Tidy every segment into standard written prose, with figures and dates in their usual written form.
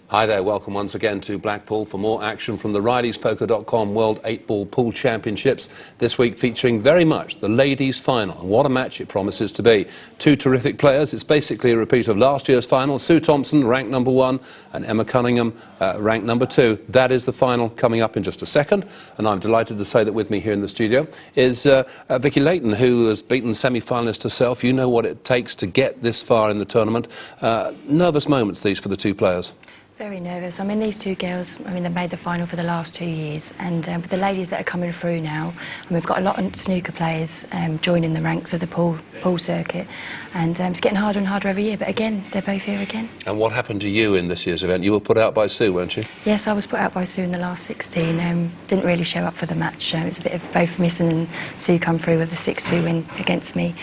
Hi there, welcome once again to Blackpool for more action from the RileysPoker.com World 8-Ball Pool Championships. This week featuring very much the ladies' final. And what a match it promises to be. Two terrific players. It's basically a repeat of last year's final. Sue Thompson, ranked number 1, and Emma Cunningham, ranked number 2. That is the final coming up in just a second. And I'm delighted to say that with me here in the studio is Vicky Layton, who has beaten semi-finalist herself. You know what it takes to get this far in the tournament. Nervous moments, these, for the two players. Very nervous. I mean, these two girls, I mean, they've made the final for the last 2 years, and with the ladies that are coming through now, and we've got a lot of snooker players joining the ranks of the pool circuit, and it's getting harder and harder every year, but again, they're both here again. And what happened to you in this year's event? You were put out by Sue, weren't you? Yes, I was put out by Sue in the last 16. Didn't really show up for the match. It was a bit of both missing, and Sue come through with a 6-2 win against me.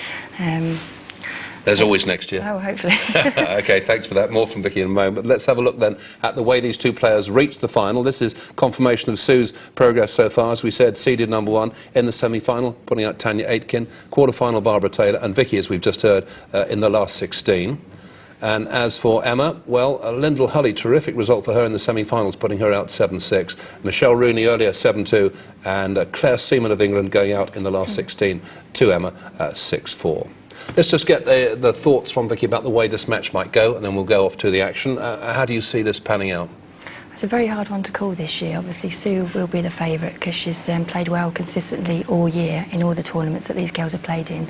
There's always next year. Oh, hopefully. OK, thanks for that. More from Vicky in a moment. But let's have a look then at the way these two players reached the final. This is confirmation of Sue's progress so far. As we said, seeded number 1 in the semi-final, putting out Tanya Aitken, quarter-final Barbara Taylor, and Vicky, as we've just heard, in the last 16. And as for Emma, well, Lyndall Hully, terrific result for her in the semi-finals, putting her out 7-6. Michelle Rooney earlier 7-2, and Claire Seaman of England going out in the last 16 to Emma 6-4. Let's just get the thoughts from Vicky about the way this match might go, and then we'll go off to the action. How do you see this panning out? It's a very hard one to call this year. Obviously, Sue will be the favourite because she's played well consistently all year in all the tournaments that these girls have played in.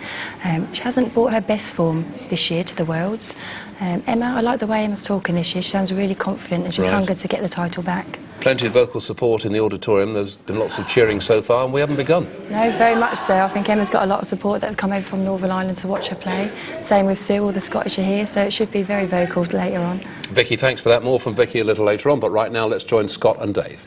She hasn't brought her best form this year to the Worlds. Emma, I like the way Emma's talking this year. She sounds really confident and she's hungered to get the title back. Plenty of vocal support in the auditorium. There's been lots of cheering so far, and we haven't begun. No, very much so. I think Emma's got a lot of support that have come over from Northern Ireland to watch her play. Same with Sue, all the Scottish are here, so it should be very vocal later on. Vicky, thanks for that. More from Vicky a little later on, but right now let's join Scott and Dave.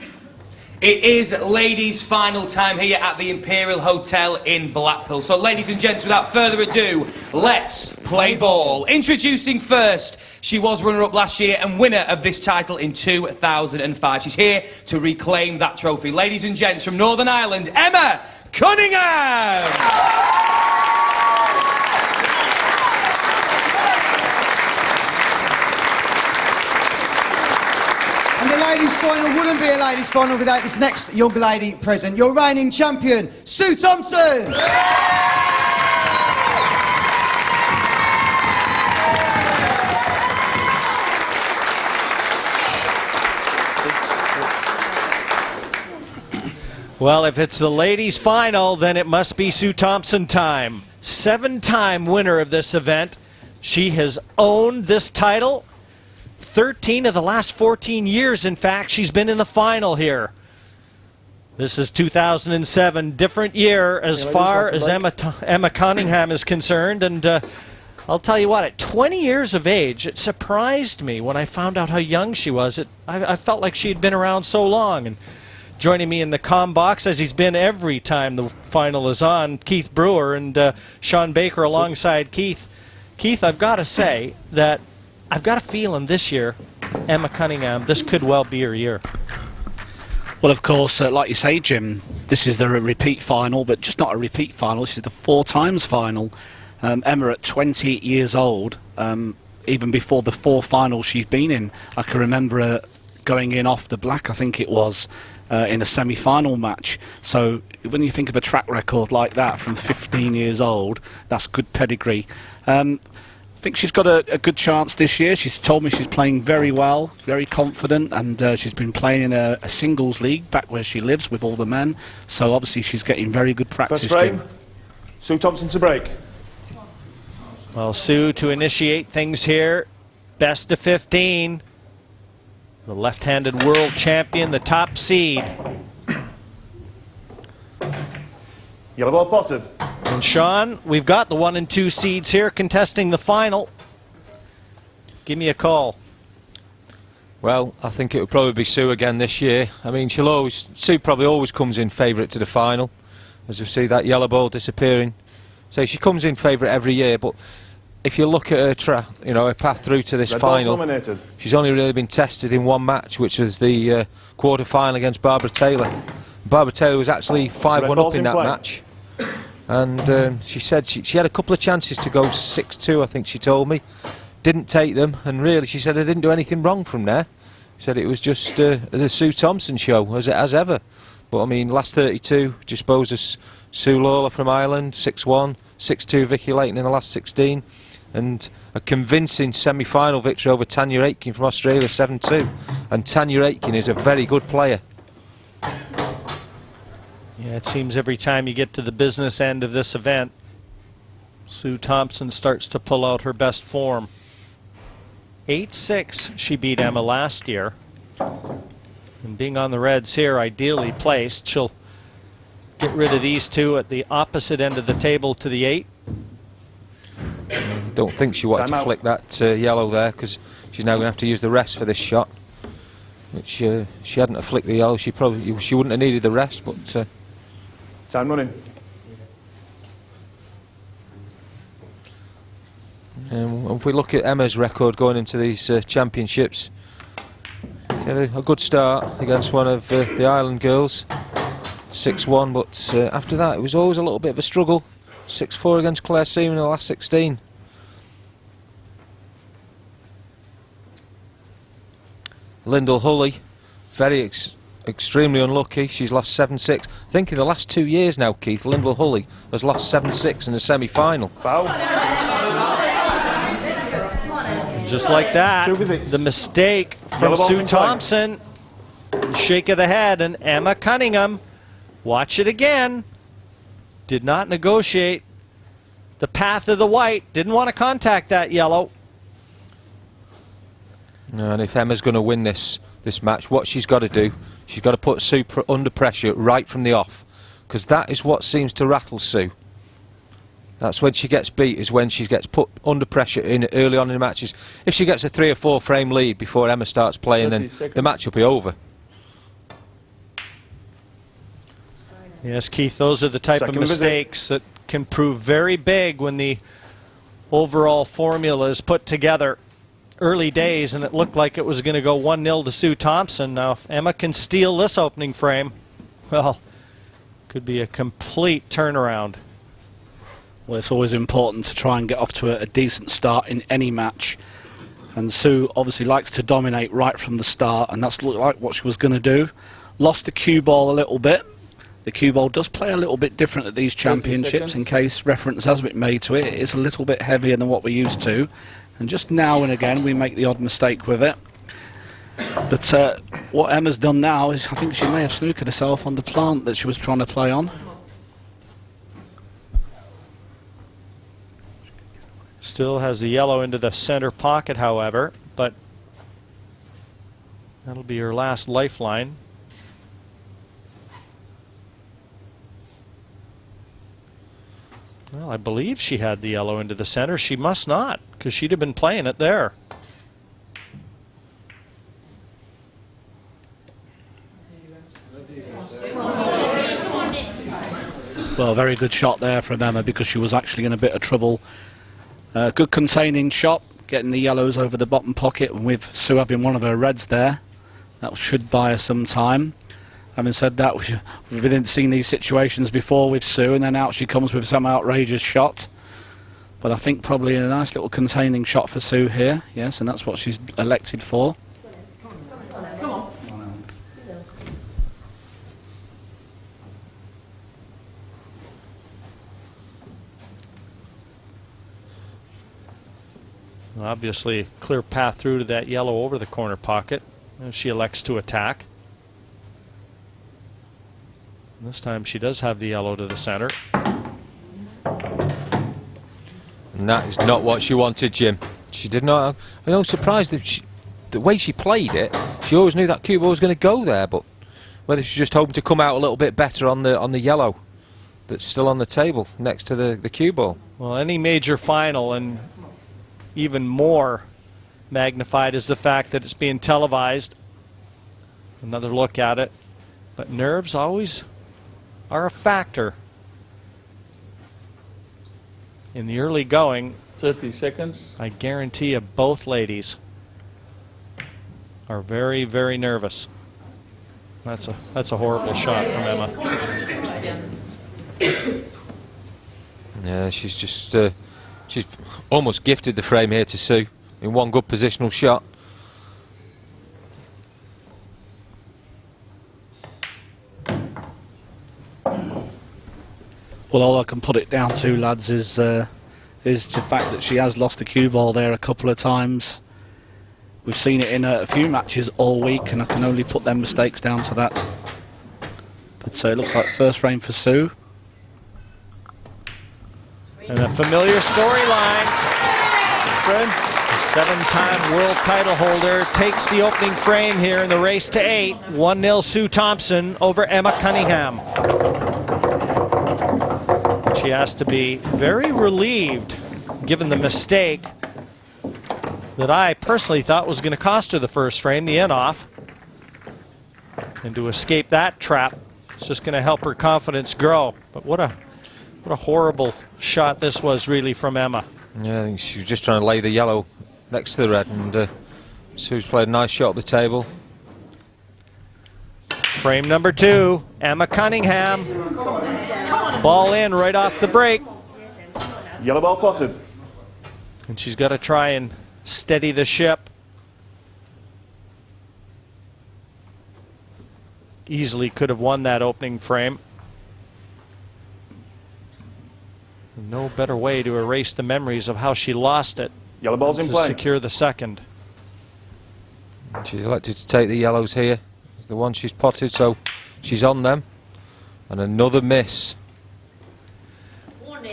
It is ladies' final time here at the Imperial Hotel in Blackpool. So, ladies and gents, without further ado, let's play ball. Introducing first, she was runner-up last year and winner of this title in 2005. She's here to reclaim that trophy. Ladies and gents, from Northern Ireland, Emma Cunningham! And the ladies' final wouldn't be a ladies' final without this next young lady present, your reigning champion, Sue Thompson! Well, if it's the ladies' final, then it must be Sue Thompson time. 7-time winner of this event. She has owned this title. 13 of the last 14 years, in fact, she's been in the final here. This is 2007, different year as far as Emma Cunningham is concerned. And I'll tell you what, at 20 years of age, it surprised me when I found out how young she was. I felt like she had been around so long. And joining me in the comm box, as he's been every time the final is on, Keith Brewer and Sean Baker alongside Keith. Keith, I've got to say that I've got a feeling this year, Emma Cunningham, this could well be her year. Well, of course, like you say, Jim, this is the repeat final, but just not a repeat final. This is the 4 times final. Emma at 20 years old, even before the 4 finals she's been in. I can remember her going in off the black, I think it was, in a semi-final match. So when you think of a track record like that from 15 years old, that's good pedigree. I think she's got a good chance this year. She's told me she's playing very well, very confident, and she's been playing in a singles league back where she lives with all the men. So obviously she's getting very good practice. First frame, Sue Thompson to break. Well, Sue to initiate things here. Best of 15. The left-handed world champion, the top seed. Yellow ball potted. And Sean, we've got the 1 and 2 seeds here contesting the final. Give me a call. Well, I think it would probably be Sue again this year. I mean, Sue probably always comes in favourite to the final, as we see that yellow ball disappearing. So she comes in favourite every year, but if you look at her her path through to this final, she's only really been tested in 1 match, which was the quarter-final against Barbara Taylor. Barbara Taylor was actually 5-1 up in that match. And she said she had a couple of chances to go 6-2, I think she told me. Didn't take them, and really she said I didn't do anything wrong from there. Said it was just the Sue Thompson show, as ever. But I mean, last 32, disposes Sue Lawler from Ireland, 6-1, 6-2 Vicky Layton in the last 16, and a convincing semi-final victory over Tanya Aitken from Australia, 7-2. And Tanya Aitken is a very good player. Yeah, it seems every time you get to the business end of this event, Sue Thompson starts to pull out her best form. 8-6 she beat Emma last year. And being on the reds here, ideally placed, she'll get rid of these two at the opposite end of the table to the 8. Don't think she wanted to flick that yellow there, because she's now going to have to use the rest for this shot. Which she hadn't have flicked the yellow, she wouldn't have needed the rest. But Time running. if we look at Emma's record going into these championships, she had a good start against one of the Ireland girls, 6-1, but after that it was always a little bit of a struggle. 6-4 against Claire Seaman in the last 16. Lyndall Hulley, very extremely unlucky. She's lost 7-6. I think in the last 2 years now, Keith, Lyndall Hulley has lost 7-6 in the semi-final. Foul. Just like that, the mistake from Sue Thompson. Shake of the head, and Emma Cunningham, watch it again, did not negotiate the path of the white, didn't want to contact that yellow. And if Emma's going to win this match, what she's got to do, she's got to put Sue under pressure right from the off, because that is what seems to rattle Sue. That's when she gets beat, is when she gets put under pressure early on in the matches. If she gets a 3 or 4 frame lead before Emma starts playing, then the match will be over. Yes, Keith, those are the type of mistakes that can prove very big when the overall formula is put together. Early days, and it looked like it was going to go 1-0 to Sue Thompson. Now, if Emma can steal this opening frame, well, could be a complete turnaround. Well, it's always important to try and get off to a decent start in any match. And Sue obviously likes to dominate right from the start, and that's looked like what she was going to do. Lost the cue ball a little bit. The cue ball does play a little bit different at these championships, in case reference has been made to it. It is a little bit heavier than what we're used to. And just now and again we make the odd mistake with it. But what Emma's done now is, I think she may have snookered herself on the plant that she was trying to play on. Still has the yellow into the center pocket, however, but that'll be her last lifeline. Well, I believe she had the yellow into the center. She must not, because she'd have been playing it there. Well, very good shot there from Emma, because she was actually in a bit of trouble. Good containing shot, getting the yellows over the bottom pocket, and with Sue having one of her reds there, that should buy her some time. Having said that, we've seen these situations before with Sue, and then out she comes with some outrageous shot. But I think probably a nice little containing shot for Sue here, yes, and that's what she's elected for. Come on. Obviously, clear path through to that yellow over the corner pocket if she elects to attack. This time she does have the yellow to the center. And that is not what she wanted, Jim. She did not. I was surprised that the way she played it, she always knew that cue ball was going to go there, but whether she's just hoping to come out a little bit better on the yellow that's still on the table next to the cue ball. Well, any major final, and even more magnified is the fact that it's being televised. Another look at it. But nerves always are a factor in the early going. 30 seconds. I guarantee you both ladies are very, very nervous. That's a horrible shot from Emma. Yeah, she's just she's almost gifted the frame here to Sue in one good positional shot. Well, all I can put it down to, lads, is the fact that she has lost the cue ball there a couple of times. We've seen it in a few matches all week, and I can only put them mistakes down to that. But so it looks like first frame for Sue. And a familiar storyline. The 7-time world title holder takes the opening frame here in the race to 8. 1-0 Sue Thompson over Emma Cunningham. She has to be very relieved, given the mistake that I personally thought was going to cost her the first frame, the in-off. And to escape that trap, it's just going to help her confidence grow. But what a horrible shot this was, really, from Emma. Yeah, I think she was just trying to lay the yellow next to the red, and Sue's played a nice shot at the table. Frame number 2, Emma Cunningham. Ball in right off the break. Yellow ball potted. And she's got to try and steady the ship. Easily could have won that opening frame. No better way to erase the memories of how she lost it. Yellow ball's in to play. secure the second. She's elected to take the yellows here. It's the one she's potted, so she's on them. And another miss.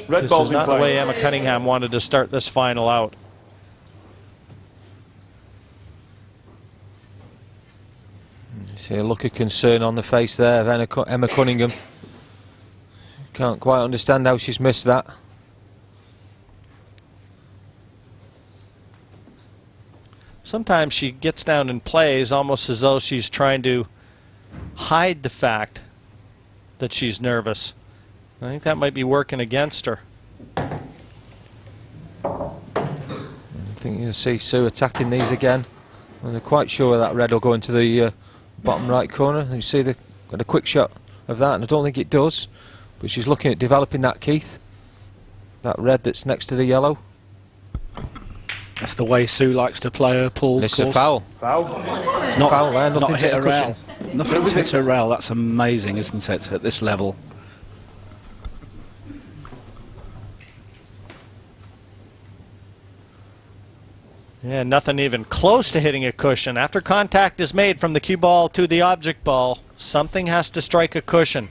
Red This ball's is in not the play. way Emma Cunningham wanted to start this final out. You see a look of concern on the face there of Emma Cunningham. Can't quite understand how she's missed that. Sometimes she gets down and plays almost as though she's trying to hide the fact that she's nervous. I think that might be working against her. I think you'll see Sue attacking these again. And they're quite sure that red will go into the bottom right corner. You see the got a quick shot of that, and I don't think it does. But she's looking at developing that, Keith. That red that's next to the yellow. That's the way Sue likes to play her pool. And it's a foul. Foul. Not, Foul there, nothing not to hit the a rail. cushion. Nothing to hit her rail. That's amazing, isn't it, at this level? Yeah, nothing even close to hitting a cushion. After contact is made from the cue ball to the object ball, something has to strike a cushion.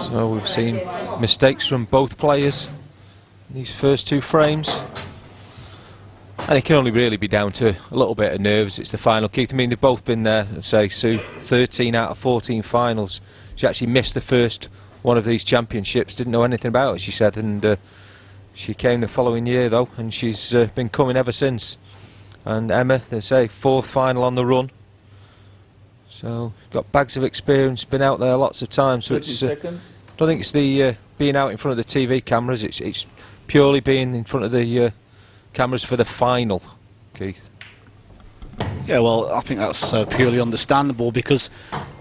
So we've seen mistakes from both players in these first 2 frames. And it can only really be down to a little bit of nerves. It's the final, Keith. I mean, they've both been there, say, Sue, 13 out of 14 finals. She actually missed the first one of these championships, didn't know anything about it, she said, and she came the following year, though, and she's been coming ever since. And Emma, they say, 4th final on the run. So, got bags of experience, been out there lots of times. So 30 it's, seconds. I don't think it's the being out in front of the TV cameras, it's purely being in front of the cameras for the final, Keith. Yeah, well, I think that's purely understandable, because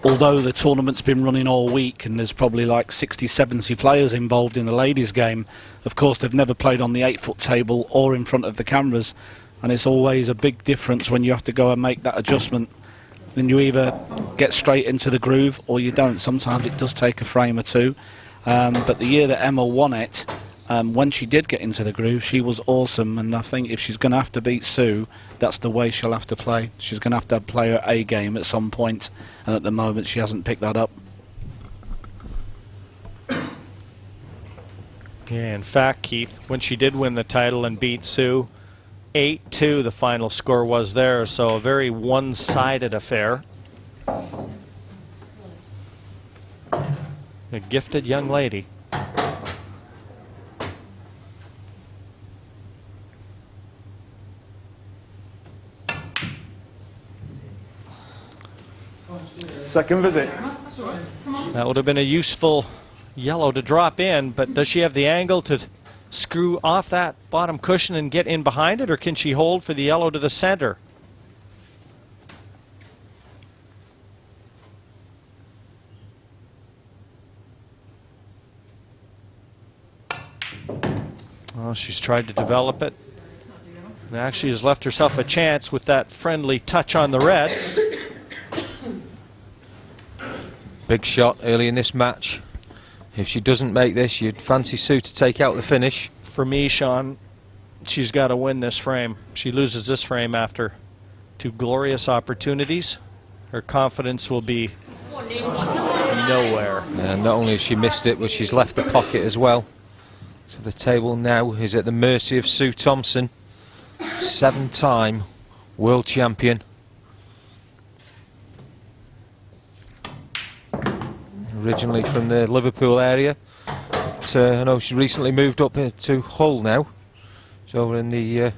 although the tournament's been running all week and there's probably like 60, 70 players involved in the ladies' game, of course they've never played on the 8-foot table or in front of the cameras, and it's always a big difference when you have to go and make that adjustment. Then you either get straight into the groove or you don't. Sometimes it does take a frame or 2. But the year that Emma won it, when she did get into the groove, she was awesome. And I think if she's going to have to beat Sue, that's the way she'll have to play. She's going to have play her A game at some point, and at the moment she hasn't picked that up. Yeah, in fact, Keith, when she did win the title and beat Sue, 8-2 the final score was there, so a very one-sided affair. A gifted young lady. Second visit. That would have been a useful yellow to drop in, but does she have the angle to screw off that bottom cushion and get in behind it, or can she hold for the yellow to the center? Well, she's tried to develop it. And actually has left herself a chance with that friendly touch on the red. Big shot early in this match. If she doesn't make this, you'd fancy Sue to take out the finish. For me, Sean, she's got to win this frame. She loses this frame after 2 glorious opportunities. Her confidence will be nowhere. And not only has she missed it, but she's left the pocket as well. So the table now is at the mercy of Sue Thompson, 7-time world champion. Originally from the Liverpool area. So I know she recently moved up here to Hull now. She's over in the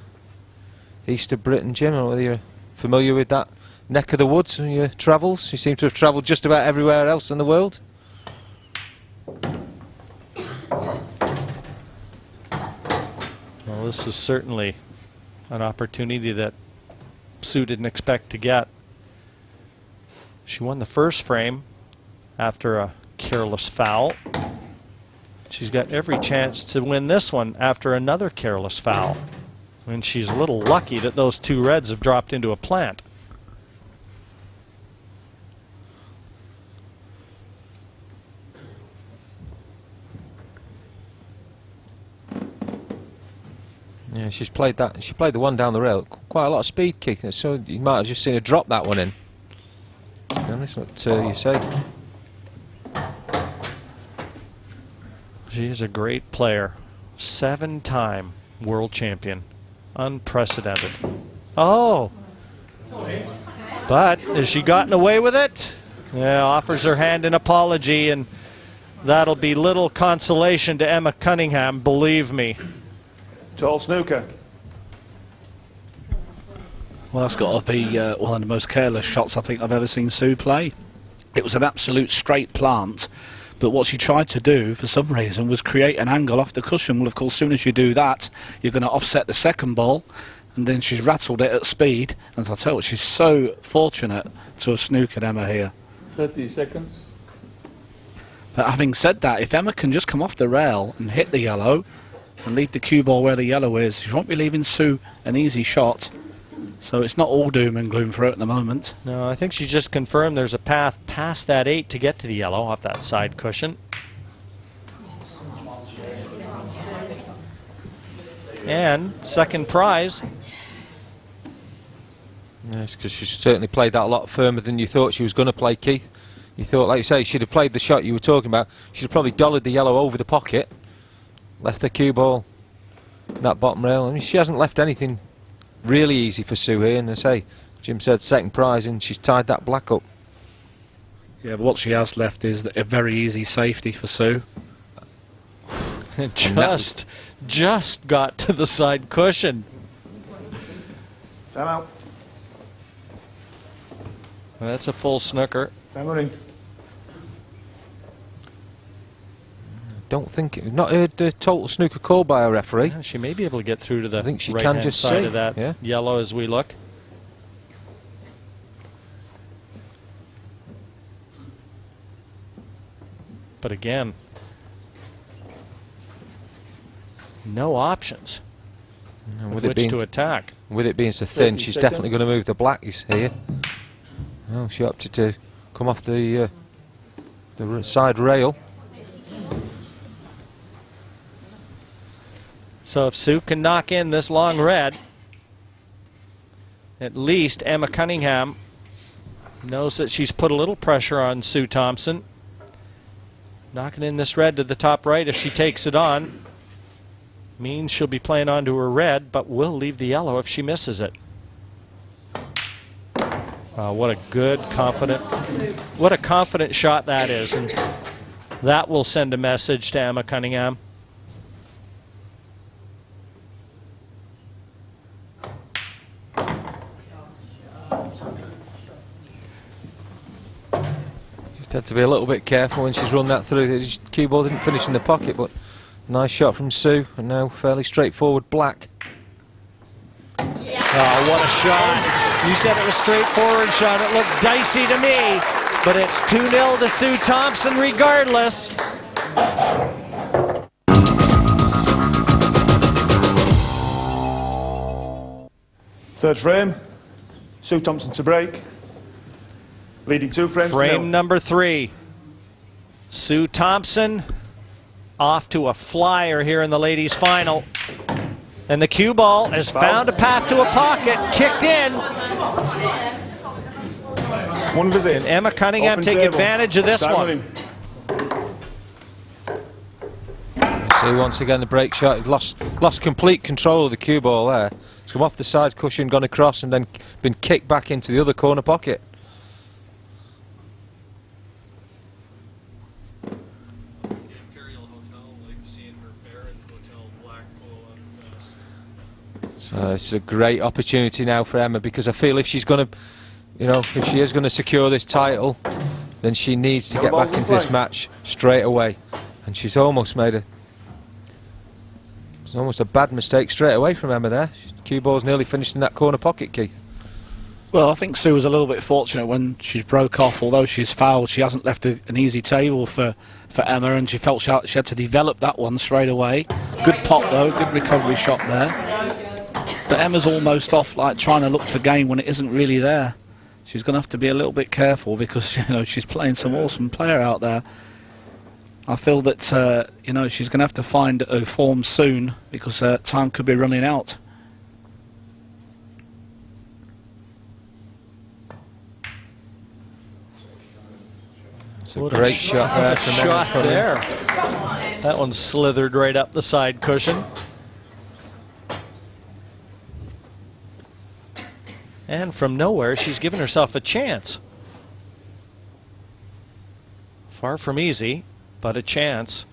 east of Britain, Jim. I don't know whether you're familiar with that neck of the woods in your travels. You seem to have travelled just about everywhere else in the world. Well, this is certainly an opportunity that Sue didn't expect to get. She won the first frame after a careless foul. She's got every chance to win this one after another careless foul. And she's a little lucky that those 2 reds have dropped into a plant. Yeah, she's played that. She played the one down the rail. Quite a lot of speed, Keith. So you might have just seen her drop that one in. That's what you say. She is a great player. 7-time world champion. Unprecedented. Oh! But has she gotten away with it? Yeah, offers her hand in apology, and that'll be little consolation to Emma Cunningham, believe me. Tall snooker. Well, that's got to be one of the most careless shots I think I've ever seen Sue play. It was an absolute straight plant, but what she tried to do, for some reason, was create an angle off the cushion. Well, of course, as soon as you do that, you're going to offset the second ball, and then she's rattled it at speed. And as I tell you, she's so fortunate to have snookered Emma here. 30 seconds. But having said that, if Emma can just come off the rail and hit the yellow, and leave the cue ball where the yellow is, she won't be leaving Sue an easy shot. So it's not all doom and gloom for her at the moment. No, I think she just confirmed there's a path past that 8 to get to the yellow off that side cushion. And second prize. Yes, because she certainly played that a lot firmer than you thought she was going to play, Keith. You thought, like you say, she'd have played the shot you were talking about. She'd have probably dollared the yellow over the pocket, left the cue ball that bottom rail. I mean, she hasn't left anything really easy for Sue here, and I say, Jim said second prize, and she's tied that black up. Yeah, but what she has left is a very easy safety for Sue. just got to the side cushion. Time out. That's a full snooker. Time running. Don't think, not heard the total snooker call by a referee. Yeah, she may be able to get through to the I think she right-hand can just side see of that yellow as we look. But again, no options with which to attack. With it being so thin, 30 she's seconds. definitely going to move the black here. Oh, she opted to come off the side rail. So if Sue can knock in this long red, at least Emma Cunningham knows that she's put a little pressure on Sue Thompson. Knocking in this red to the top right, if she takes it on, means she'll be playing onto her red, but will leave the yellow if she misses it. What a good, confident shot that is, and that will send a message to Emma Cunningham. Just had to be a little bit careful when she's run that through. The cue ball didn't finish in the pocket, but nice shot from Sue, and now fairly straightforward black. Oh, what a shot. You said it was straightforward, Sean. It looked dicey to me, but it's 2-0 to Sue Thompson regardless. Third frame. Sue Thompson to break. Leading 2 frames to nil. Frame number 3. Sue Thompson off to a flyer here in the ladies' final. And the cue ball has found a path to a pocket, kicked in. One visit. Can Emma Cunningham Open take table. advantage of this Time one? running. See once again the break shot. He's lost complete control of the cue ball there. It's come off the side cushion, gone across, and then been kicked back into the other corner pocket. So it's a great opportunity now for Emma, because I feel if she's going to, you know, if she is going to secure this title, then she needs to get back into this match straight away. And she's almost made a, it's almost a bad mistake straight away from Emma there. Cue ball's nearly finished in that corner pocket, Keith. Well, I think Sue was a little bit fortunate when she broke off. Although she's fouled, she hasn't left an easy table for Emma, and she felt she had to develop that one straight away. Good pop though, good recovery shot there. But Emma's almost off, like trying to look for game when it isn't really there. She's going to have to be a little bit careful, because you know she's playing some awesome player out there. I feel that you know she's going to have to find a form soon, because time could be running out. It's a great shot there from Emma Shot there. That one slithered right up the side cushion. And from nowhere, she's given herself a chance. Far from easy, but a chance.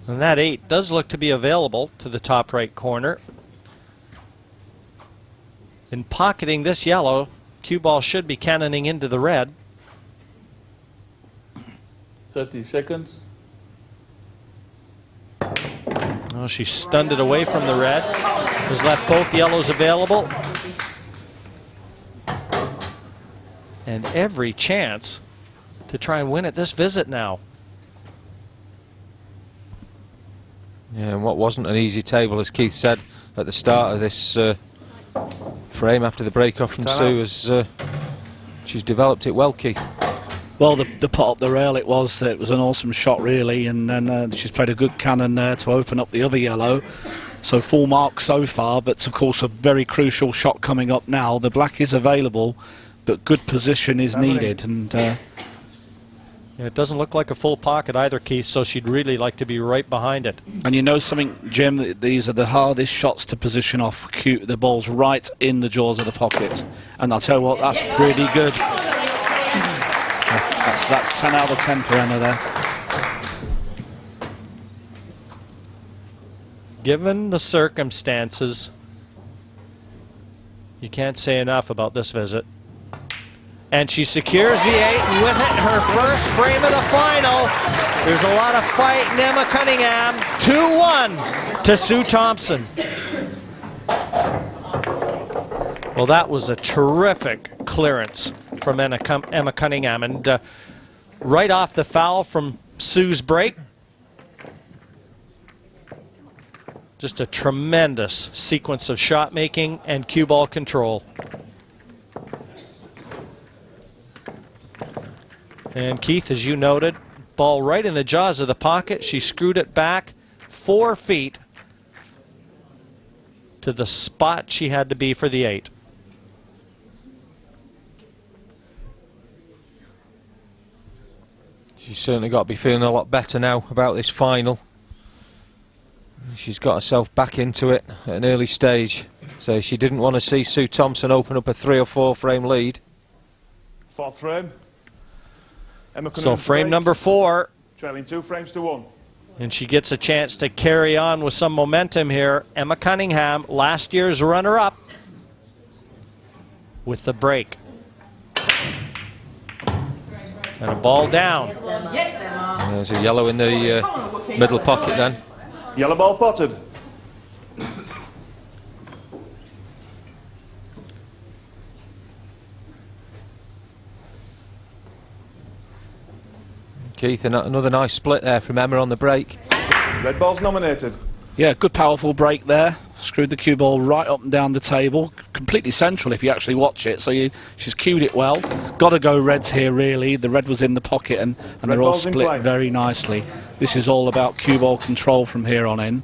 And that 8 does look to be available to the top right corner. In pocketing this yellow, cue ball should be cannoning into the red. 30 seconds. Oh, she stunned it away from the red. Has left both yellows available. And every chance to try and win at this visit now. Yeah, and what wasn't an easy table, as Keith said at the start of this frame after the break off from Sue, as she's developed it well, Keith. Well, the pot up the rail, it was an awesome shot really, and then she's played a good cannon there to open up the other yellow. So full mark so far, but of course a very crucial shot coming up now. The black is available, but good position is needed, and Yeah, it doesn't look like a full pocket either, Keith, so she'd really like to be right behind it. and you know something, Jim, these are the hardest shots to position off. The ball's right in the jaws of the pocket, and I'll tell you what, that's pretty good. That's 10 out of 10 for Emma there. Given the circumstances, you can't say enough about this visit. And she secures the 8, and with it, her first frame of the final. There's a lot of fight in Emma Cunningham. 2-1 to Sue Thompson. Well, that was a terrific clearance from Emma Cunningham. And right off the foul from Sue's break, just a tremendous sequence of shot making and cue ball control. And Keith, as you noted, ball right in the jaws of the pocket. She screwed it back 4 feet to the spot she had to be for the 8. She's certainly got to be feeling a lot better now about this final. She's got herself back into it at an early stage. So she didn't want to see Sue Thompson open up a 3 or 4 frame lead. 4th frame. Emma So Cunningham to frame break. number 4. Trailing 2 frames to 1. And she gets a chance to carry on with some momentum here. Emma Cunningham, last year's runner-up, with the break. And a ball down. There's a yellow in the middle pocket then. Yellow ball potted. Keith, another nice split there from Emma on the break. Red ball's nominated. Yeah, good powerful break there Screwed the cue ball right up and down the table, completely central if you actually watch it. So she's cued it well. Got to go reds here, really. The red was in the pocket, and they're all split very nicely. This is all about cue ball control from here on in.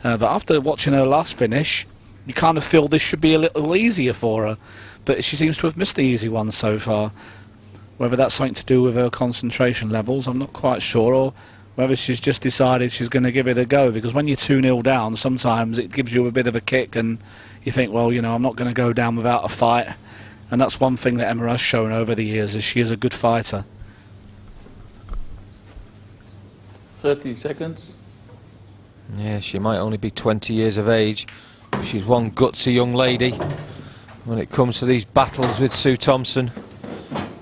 But after watching her last finish, you kind of feel this should be a little easier for her. But she seems to have missed the easy ones so far. Whether that's something to do with her concentration levels, I'm not quite sure, or whether she's just decided she's going to give it a go, because when you're 2-0 down, sometimes it gives you a bit of a kick and you think, well, you know, I'm not going to go down without a fight. And that's one thing that Emma has shown over the years, is she is a good fighter. 30 seconds. Yeah, she might only be 20 years of age, but she's one gutsy young lady when it comes to these battles with Sue Thompson.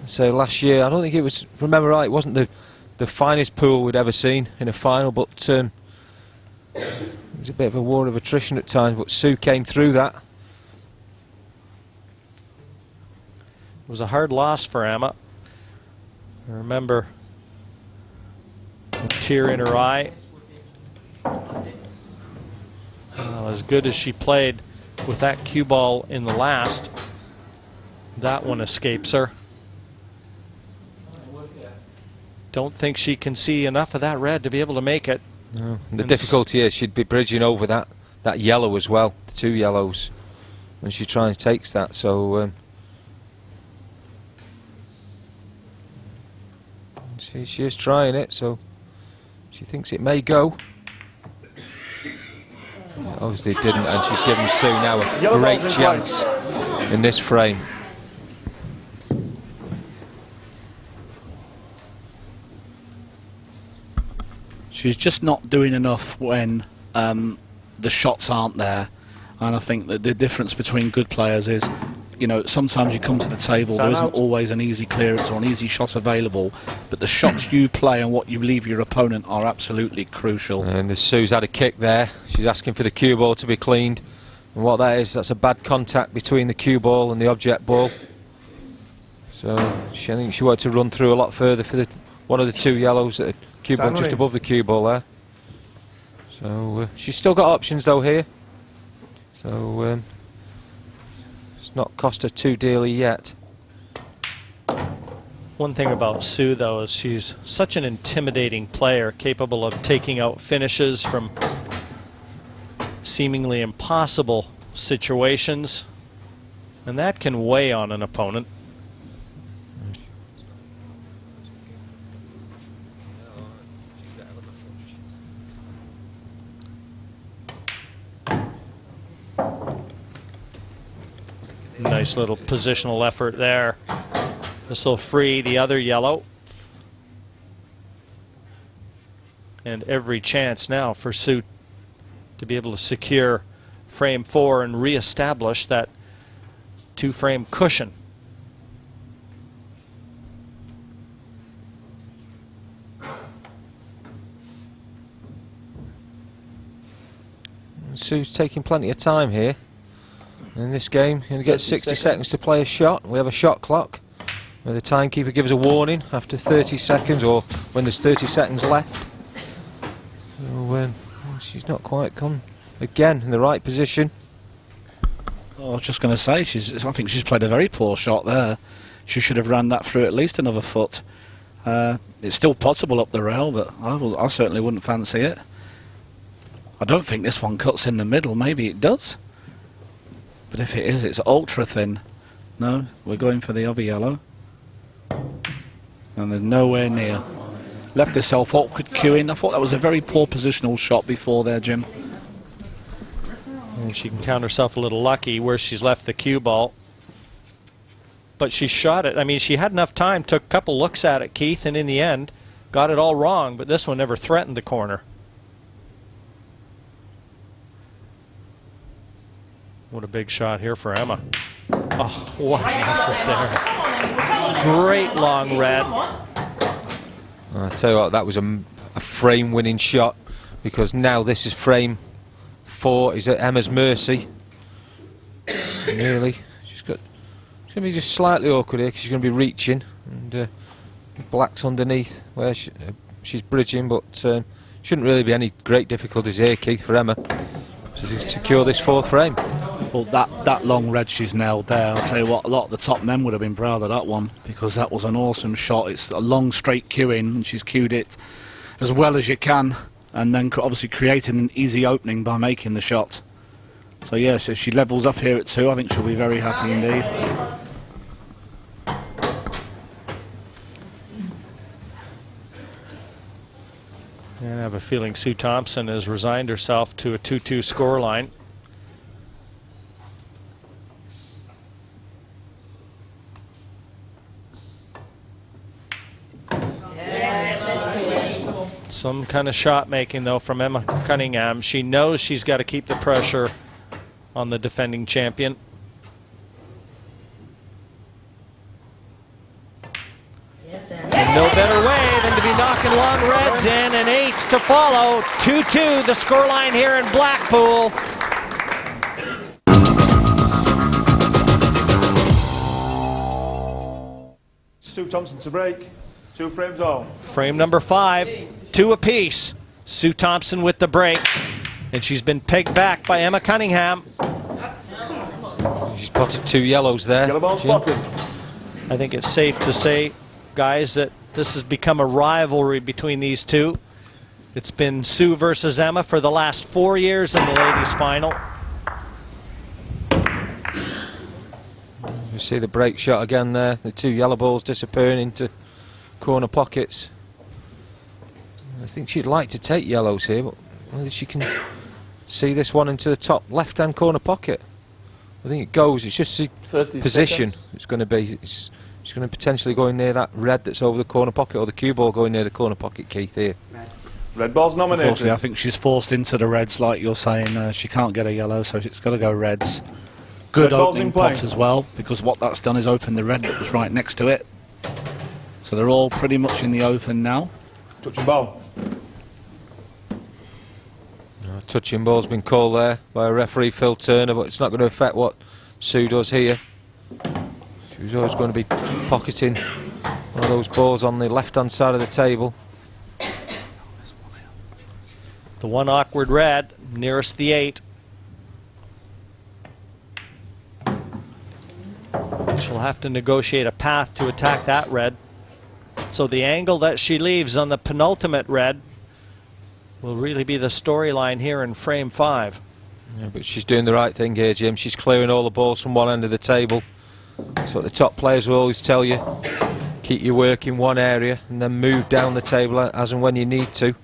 So last year, I don't think it was, remember right, it wasn't the finest pool we'd ever seen in a final, but it was a bit of a war of attrition at times, but Sue came through that. It was a hard loss for Emma. I remember a tear in her eye. Well, as good as she played with that cue ball in the last, that one escapes her. Don't think she can see enough of that red to be able to make it. No. The difficulty is she'd be bridging over that yellow as well, the 2 yellows, when she tries and takes that. So she is trying it, so she thinks it may go. Obviously it didn't, and she's given Sue now a great chance in this frame. She's just not doing enough when the shots aren't there. And I think that the difference between good players is, you know, sometimes you come to the table, there isn't always an easy clearance or an easy shot available, but the shots you play and what you leave your opponent are absolutely crucial. And Sue's had a kick there. She's asking for the cue ball to be cleaned. And what that is, that's a bad contact between the cue ball and the object ball. So I think she wanted to run through a lot further for one of the 2 yellows that cue ball just above the cue ball there. So she's still got options though here. So it's not cost her too dearly yet. One thing about Sue though is she's such an intimidating player, capable of taking out finishes from seemingly impossible situations, and that can weigh on an opponent. Nice little positional effort there. This will free the other yellow. And every chance now for Sue to be able to secure frame 4 and re-establish that 2-frame cushion. Sue's taking plenty of time here in this game. You're going to get 60 seconds to play a shot. We have a shot clock where the timekeeper gives a warning after 30 seconds, or when there's 30 seconds left. So she's not quite come again in the right position. I was just going to say, I think she's played a very poor shot there. She should have ran that through at least another foot. It's still possible up the rail, but I certainly wouldn't fancy it. I don't think this one cuts in the middle. Maybe it does. But if it is, it's ultra thin. No, we're going for the other yellow. And they're nowhere near. Left herself awkward queuing. I thought that was a very poor positional shot before there, Jim. And she can count herself a little lucky where she's left the cue ball. But she shot it. I mean, she had enough time, took a couple looks at it, Keith, and in the end, got it all wrong, but this one never threatened the corner. What a big shot here for Emma. Oh, what an effort there. Great long red. I'll tell you what, that was a frame-winning shot, because now this is frame 4. Is at Emma's mercy. Nearly. It's going to be just slightly awkward here, because she's going to be reaching, and black's underneath where she's bridging, but shouldn't really be any great difficulties here, Keith, for Emma. to secure this 4th frame. Well, that long red she's nailed there, I'll tell you what, a lot of the top men would have been proud of that one, because that was an awesome shot. It's a long straight queue in, and she's queued it as well as you can, and then obviously creating an easy opening by making the shot. So yes, if she levels up here at 2, I think she'll be very happy indeed. And I have a feeling Sue Thompson has resigned herself to a 2-2 scoreline. Some kind of shot making though from Emma Cunningham. She knows she's got to keep the pressure on the defending champion. And no better way than to be knocking long reds in, and 8s to follow. 2-2 the scoreline here in Blackpool. Sue Thompson to break. 2 frames all. Frame number 5, 2 apiece. Sue Thompson with the break, and she's been pegged back by Emma Cunningham. She's spotted 2 yellows there. Yellow ball Jim. spotted. I think it's safe to say, guys, that this has become a rivalry between these two. It's been Sue versus Emma for the last 4 years in the ladies' final. You see the break shot again there. The 2 yellow balls disappearing into corner pockets. I think she'd like to take yellows here, but whether she can see this one into the top left-hand corner pocket. I think it goes. It's just the 30 position seconds. it's going to be. She's going to potentially go in near that red that's over the corner pocket, or the cue ball going near the corner pocket, Keith, here. Red ball's nominated. Unfortunately, I think she's forced into the reds, like you're saying. She can't get a yellow, so she's got to go reds. Good Red ball's opening in play. pot as well, because what that's done is open the red that was right next to it. So they're all pretty much in the open now. Touching ball. Touching ball's been called there by referee Phil Turner, but it's not going to affect what Sue does here. She was always going to be pocketing one of those balls on the left-hand side of the table. The one awkward red nearest the 8. She'll have to negotiate a path to attack that red. So the angle that she leaves on the penultimate red will really be the storyline here in frame 5. Yeah, but she's doing the right thing here, Jim. She's clearing all the balls from one end of the table. That's what the top players will always tell you. Keep your work in one area and then move down the table as and when you need to.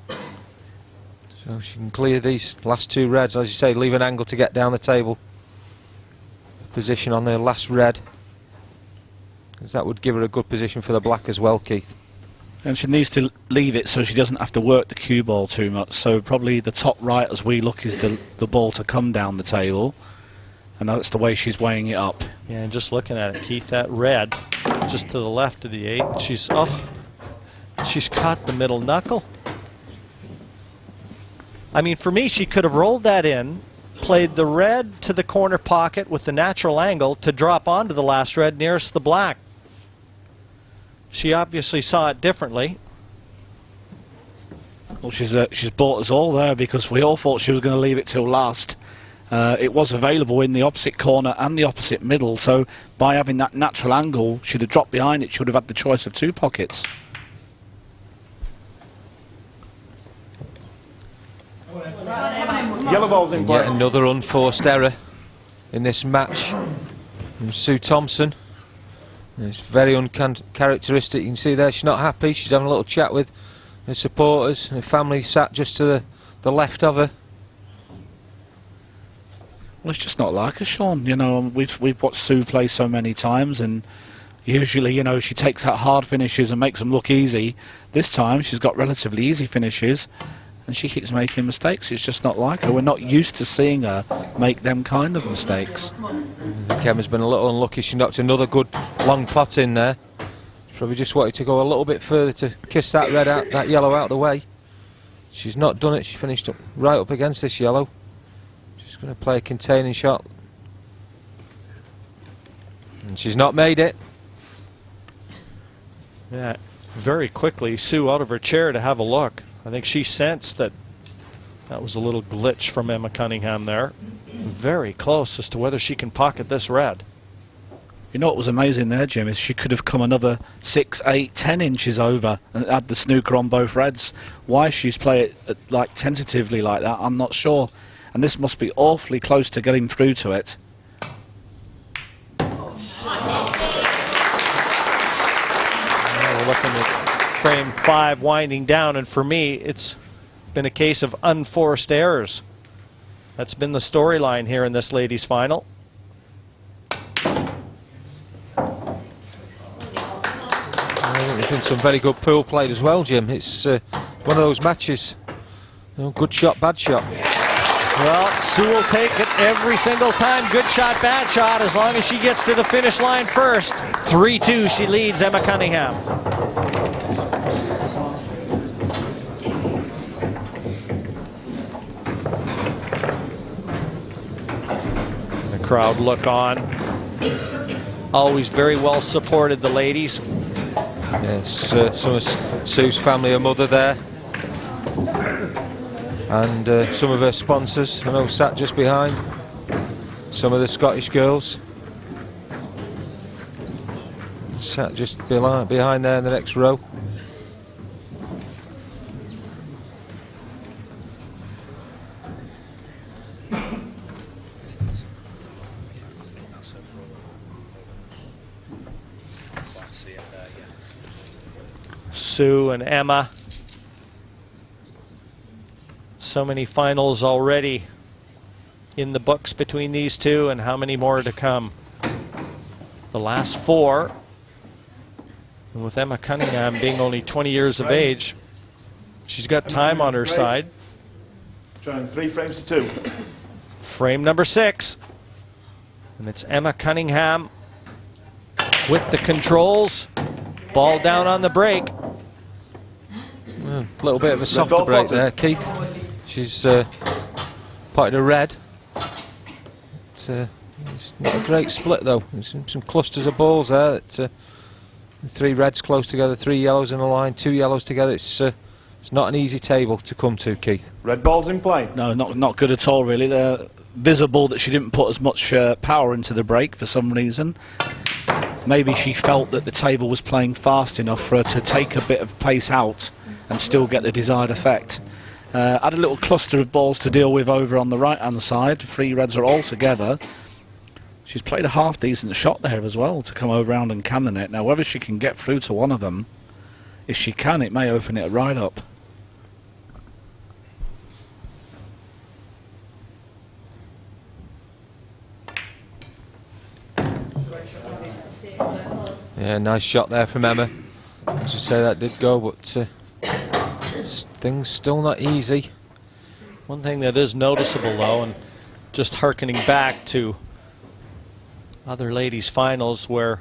So she can clear these last 2 reds, as you say, leave an angle to get down the table. Position on the last red, because that would give her a good position for the black as well, Keith. And she needs to leave it so she doesn't have to work the cue ball too much. So probably the top right as we look is the ball to come down the table. And that's the way she's weighing it up. Yeah, and just looking at it, Keith, that red just to the left of the 8. She's caught the middle knuckle. I mean, for me, she could have rolled that in, played the red to the corner pocket with the natural angle to drop onto the last red nearest the black. She obviously saw it differently. Well, she's bought us all there, because we all thought she was going to leave it till last. It was available in the opposite corner and the opposite middle, so by having that natural angle, she'd have dropped behind it. She would have had the choice of 2 pockets. Yellow ball's in And play. yet another unforced error in this match from Sue Thompson. It's very uncharacteristic. You can see there she's not happy. She's having a little chat with her supporters. Her family sat just to the left of her. Well, it's just not like her, Sean. You know, we've watched Sue play so many times, and usually, you know, she takes out hard finishes and makes them look easy. This time, she's got relatively easy finishes, and she keeps making mistakes. It's just not like her. We're not used to seeing her make them kind of mistakes. I think Emma's been a little unlucky. She knocked another good long pot in there. Probably just wanted to go a little bit further to kiss that red out, that yellow out of the way. She's not done it. She finished up right up against this yellow. She's going to play a containing shot. And she's not made it. Yeah, very quickly, Sue out of her chair to have a look. I think she sensed that That was a little glitch from Emma Cunningham there. Very close as to whether she can pocket this red. You know what was amazing there, Jim, is she could have come another 6, 8, 10 inches over and had the snooker on both reds. Why she's played it like tentatively like that, I'm not sure. And this must be awfully close to getting through to it. We're looking at frame 5 winding down, and for me, it's been a case of unforced errors. That's been the storyline here in this ladies' final. There's been some very good pool played as well, Jim. It's one of those matches. You know, good shot, bad shot. Well, Sue will take it every single time. Good shot, bad shot, as long as she gets to the finish line first. 3-2, she leads Emma Cunningham. The crowd look on. Always very well supported, the ladies. Yes, some of Sue's family, her mother there. And some of her sponsors, I know, sat just behind. Some of the Scottish girls sat just behind there in the next row. Sue and Emma. So many finals already in the books between these two, and how many more to come. The last 4, and with Emma Cunningham being only 20 years of age, she's got time on her side. Trying 3 frames to 2. Frame number 6, and it's Emma Cunningham with the controls. Ball down on the break. A little bit of a softer break there, Keith. She's potted a red. It's not a great split though. There's some clusters of balls there. 3 reds close together, 3 yellows in a line, 2 yellows together. It's not an easy table to come to, Keith. Red balls in play. No, not good at all, really. They're visible that she didn't put as much power into the break for some reason. Maybe she felt that the table was playing fast enough for her to take a bit of pace out and still get the desired effect. Had a little cluster of balls to deal with over on the right hand side. 3 reds are all together. She's played a half decent shot there as well to come over round and cannon it. Now whether she can get through to one of them, if she can, it may open it right up. Yeah, nice shot there from Emma. As you say, that did go, but things still not easy. One thing that is noticeable though, and just hearkening back to other ladies finals where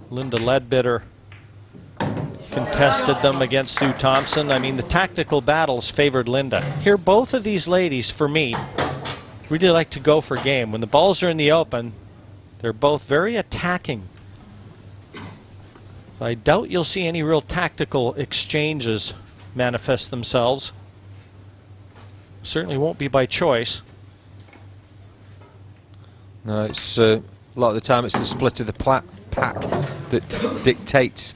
Linda Ledbetter contested them against Sue Thompson, I mean the tactical battles favored Linda. Here both of these ladies, for me, really like to go for game. When the balls are in the open, they're both very attacking. I doubt you'll see any real tactical exchanges manifest themselves. Certainly won't be by choice. No, it's a lot of the time it's the split of the pack that dictates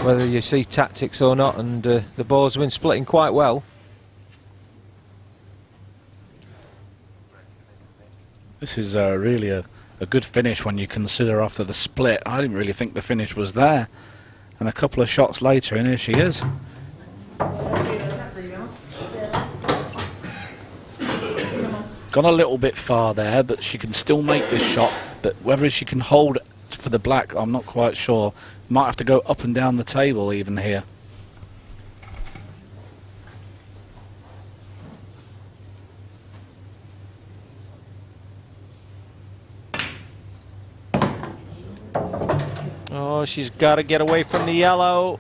whether you see tactics or not, and the balls have been splitting quite well. This is really a good finish when you consider after the split. I didn't really think the finish was there. And a couple of shots later, and here she is. Gone a little bit far there, but she can still make this shot. But whether she can hold for the black, I'm not quite sure. Might have to go up and down the table even here. Oh, she's got to get away from the yellow.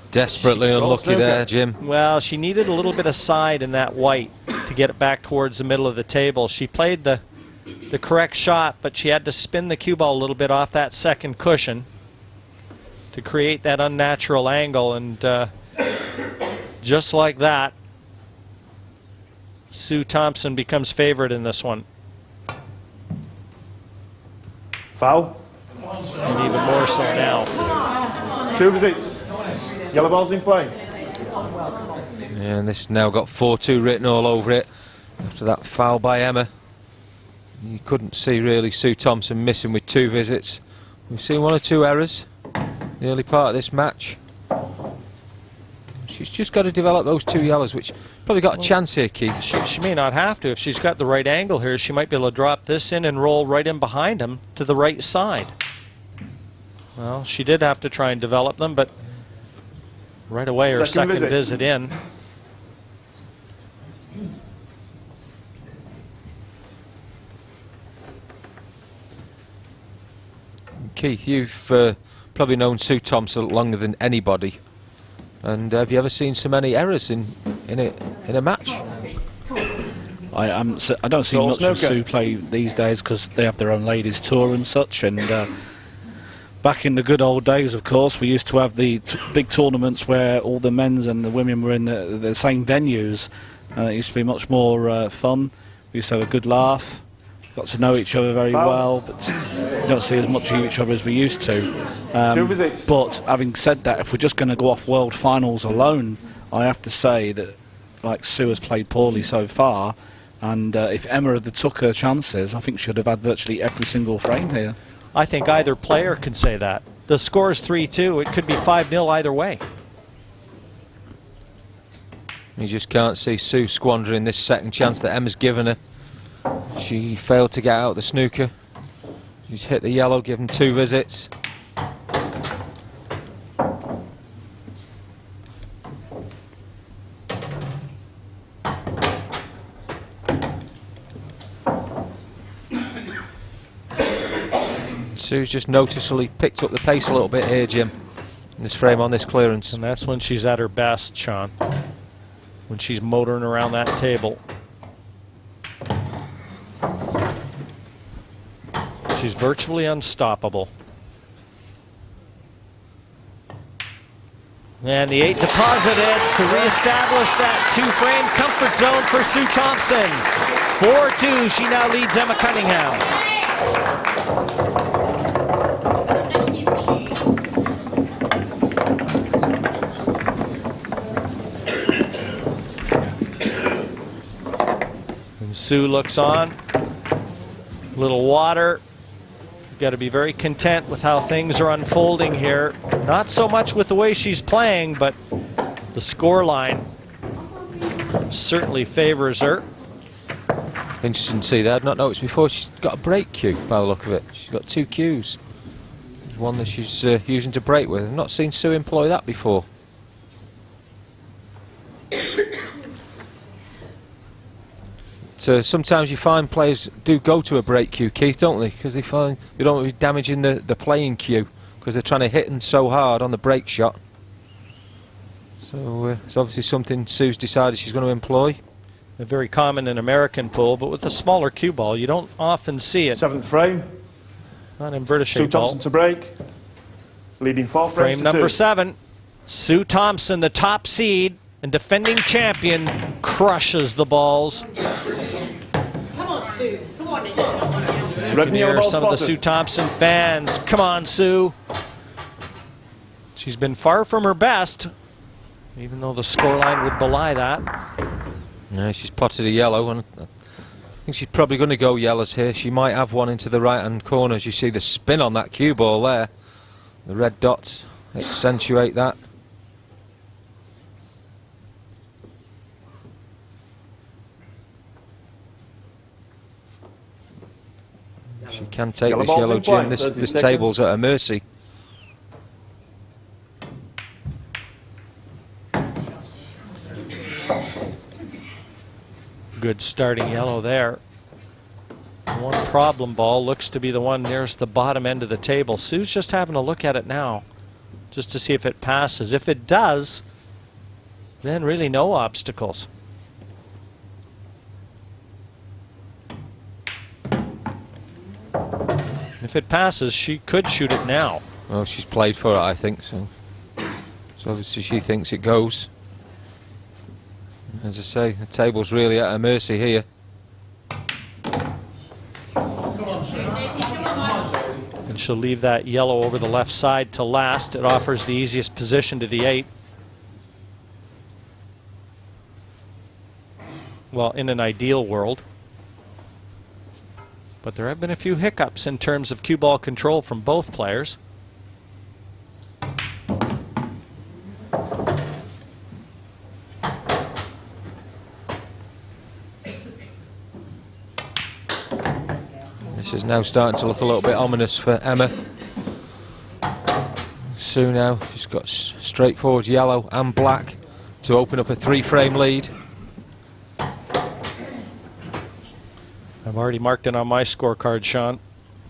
Desperately unlucky there, Jim. Well, she needed a little bit of side in that white to get it back towards the middle of the table. She played the correct shot, but she had to spin the cue ball a little bit off that second cushion to create that unnatural angle, and just like that, Sue Thompson becomes favorite in this one. Foul. And even more so now. 2 visits. Yellow ball's in play. And this now got 4-2 written all over it after that foul by Emma. You couldn't see really Sue Thompson missing with 2 visits. We've seen 1 or 2 errors in the early part of this match. She's just got to develop those 2 yellows, which probably got a chance here, Keith. She may not have to. If she's got the right angle here, she might be able to drop this in and roll right in behind him to the right side. Well, she did have to try and develop them, but right away her second visit in. Keith, you've probably known Sue Thompson longer than anybody. And have you ever seen so many errors in a match? I don't see much of Sue play these days because they have their own ladies tour and such. And back in the good old days, of course, we used to have the big tournaments where all the men's and the women were in the same venues. It used to be much more fun. We used to have a good laugh. Got to know each other very well, but we don't see as much of each other as we used to. 2 visits. But having said that, if we're just going to go off world finals alone, I have to say that like Sue has played poorly so far, and if Emma had took her chances, I think she would have had virtually every single frame here. I think either player can say that. The score is 3-2. It could be 5-0 either way. You just can't see Sue squandering this second chance that Emma's given her. She failed to get out the snooker. She's hit the yellow, given 2 visits. Sue's just noticeably picked up the pace a little bit here, Jim, in this frame on this clearance. And that's when she's at her best, Sean. When she's motoring around that table. She's virtually unstoppable. And the 8 deposited to reestablish that 2-frame comfort zone for Sue Thompson. 4-2, she now leads Emma Cunningham. And Sue looks on. A little water. Got to be very content with how things are unfolding here. Not so much with the way she's playing, but the score line certainly favors her. Interesting to see that. I'd not noticed before. She's got a break cue by the look of it. She's got 2 cues. There's one that she's using to break with. I've not seen Sue employ that before. So sometimes you find players do go to a break cue, Keith, don't they? Because they find they don't want to be damaging the playing cue because they're trying to hit them so hard on the break shot. So it's obviously something Sue's decided she's going to employ. They're very common in American pool, but with a smaller cue ball, you don't often see it. 7th frame. Not in British Sue 8 ball. Thompson to break. Leading 4 frames Frame to number 2. 7. Sue Thompson, the top seed and defending champion, crushes the balls. Come on, Sue. Come on, You can hear some of the Sue Thompson fans. Come on, Sue. She's been far from her best, even though the scoreline would belie that. Yeah, she's potted a yellow, and I think she's probably going to go yellows here. She might have one into the right-hand corner, as you see the spin on that cue ball there. The red dots accentuate that. She can take this yellow, Jim. This table's at her mercy. Good starting yellow there. One problem ball looks to be the one nearest the bottom end of the table. Sue's just having a look at it now, just to see if it passes. If it does, then really no obstacles. If it passes, she could shoot it now. Well, she's played for it, I think, so obviously she thinks it goes. As I say, the table's really at her mercy here. And she'll leave that yellow over the left side to last. It offers the easiest position to the 8. Well, in an ideal world. But there have been a few hiccups in terms of cue ball control from both players. This is now starting to look a little bit ominous for Emma. Sue now, she's got straightforward yellow and black to open up a 3-frame lead. I've already marked it on my scorecard, Sean.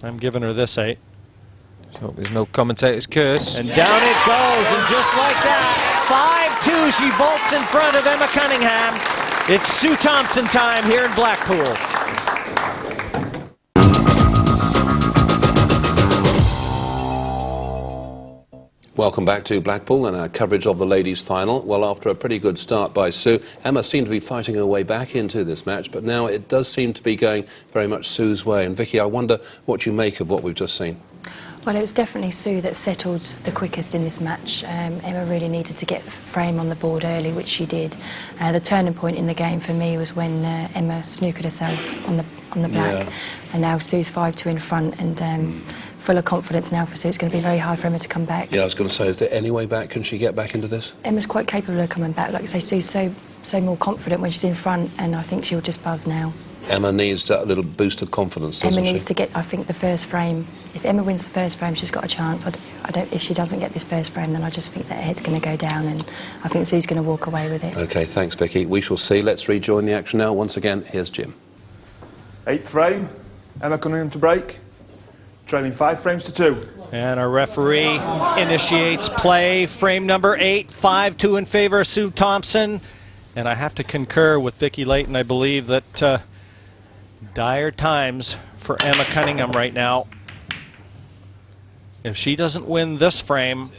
I'm giving her this 8. So there's no commentator's curse. And down it goes, and just like that, 5-2, she vaults in front of Emma Cunningham. It's Sue Thompson time here in Blackpool. Welcome back to Blackpool and our coverage of the ladies' final. Well, after a pretty good start by Sue, Emma seemed to be fighting her way back into this match, but now it does seem to be going very much Sue's way. And Vicky, I wonder what you make of what we've just seen. Well, it was definitely Sue that settled the quickest in this match. Emma really needed to get the frame on the board early, which she did. The turning point in the game for me was when Emma snookered herself on the black, and now Sue's 5-2 in front, and full of confidence now for Sue. It's going to be very hard for Emma to come back. Yeah, I was going to say, is there any way back? Can she get back into this? Emma's quite capable of coming back. Like I say, Sue's so more confident when she's in front, and I think she'll just buzz now. Emma needs that little boost of confidence, doesn't Emma she? needs to get, I think, the first frame. If Emma wins the first frame, she's got a chance. I don't. If she doesn't get this first frame, then I just think that her head's going to go down, and I think Sue's going to walk away with it. OK, thanks, Vicky. We shall see. Let's rejoin the action now. Once again, here's Jim. 8th frame, Emma Cunningham to break, trailing 5 frames to 2. And our referee initiates play. Frame number 8, 5-2 in favor of Sue Thompson. And I have to concur with Vicky Layton. I believe that dire times for Emma Cunningham right now. If she doesn't win this frame,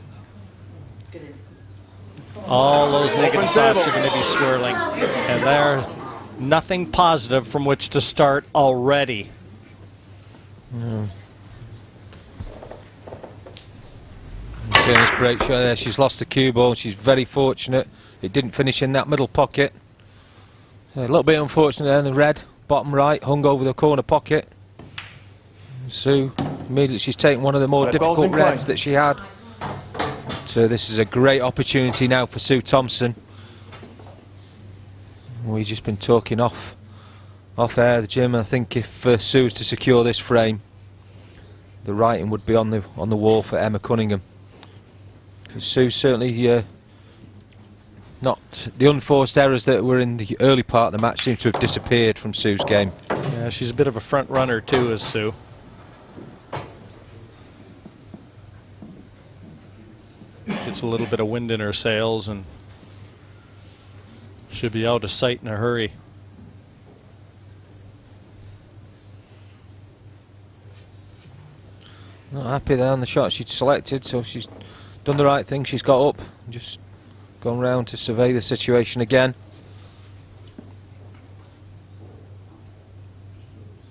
all those negative thoughts are going to be swirling. And there's nothing positive from which to start already. Seeing this break shot there, she's lost the cue ball. She's very fortunate it didn't finish in that middle pocket. So a little bit unfortunate there in the red, bottom right, hung over the corner pocket. Sue, immediately she's taken one of the more difficult reds that she had. So this is a great opportunity now for Sue Thompson. We've just been talking off air, the gym. I think if Sue was to secure this frame, the writing would be on the wall for Emma Cunningham. Because Sue certainly not the unforced errors that were in the early part of the match seem to have disappeared from Sue's game. Yeah, she's a bit of a front runner too, is Sue. Gets a little bit of wind in her sails and should be out of sight in a hurry. Not happy there on the shot she'd selected, so she's done the right thing. She's got up and just gone round to survey the situation again.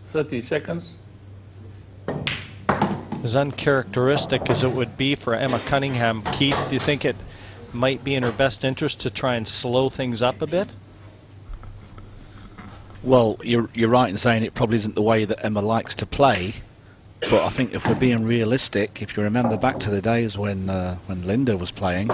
30 seconds. As uncharacteristic as it would be for Emma Cunningham, Keith, do you think it might be in her best interest to try and slow things up a bit? Well, you're right in saying it probably isn't the way that Emma likes to play. But I think if we're being realistic, if you remember back to the days when Linda was playing,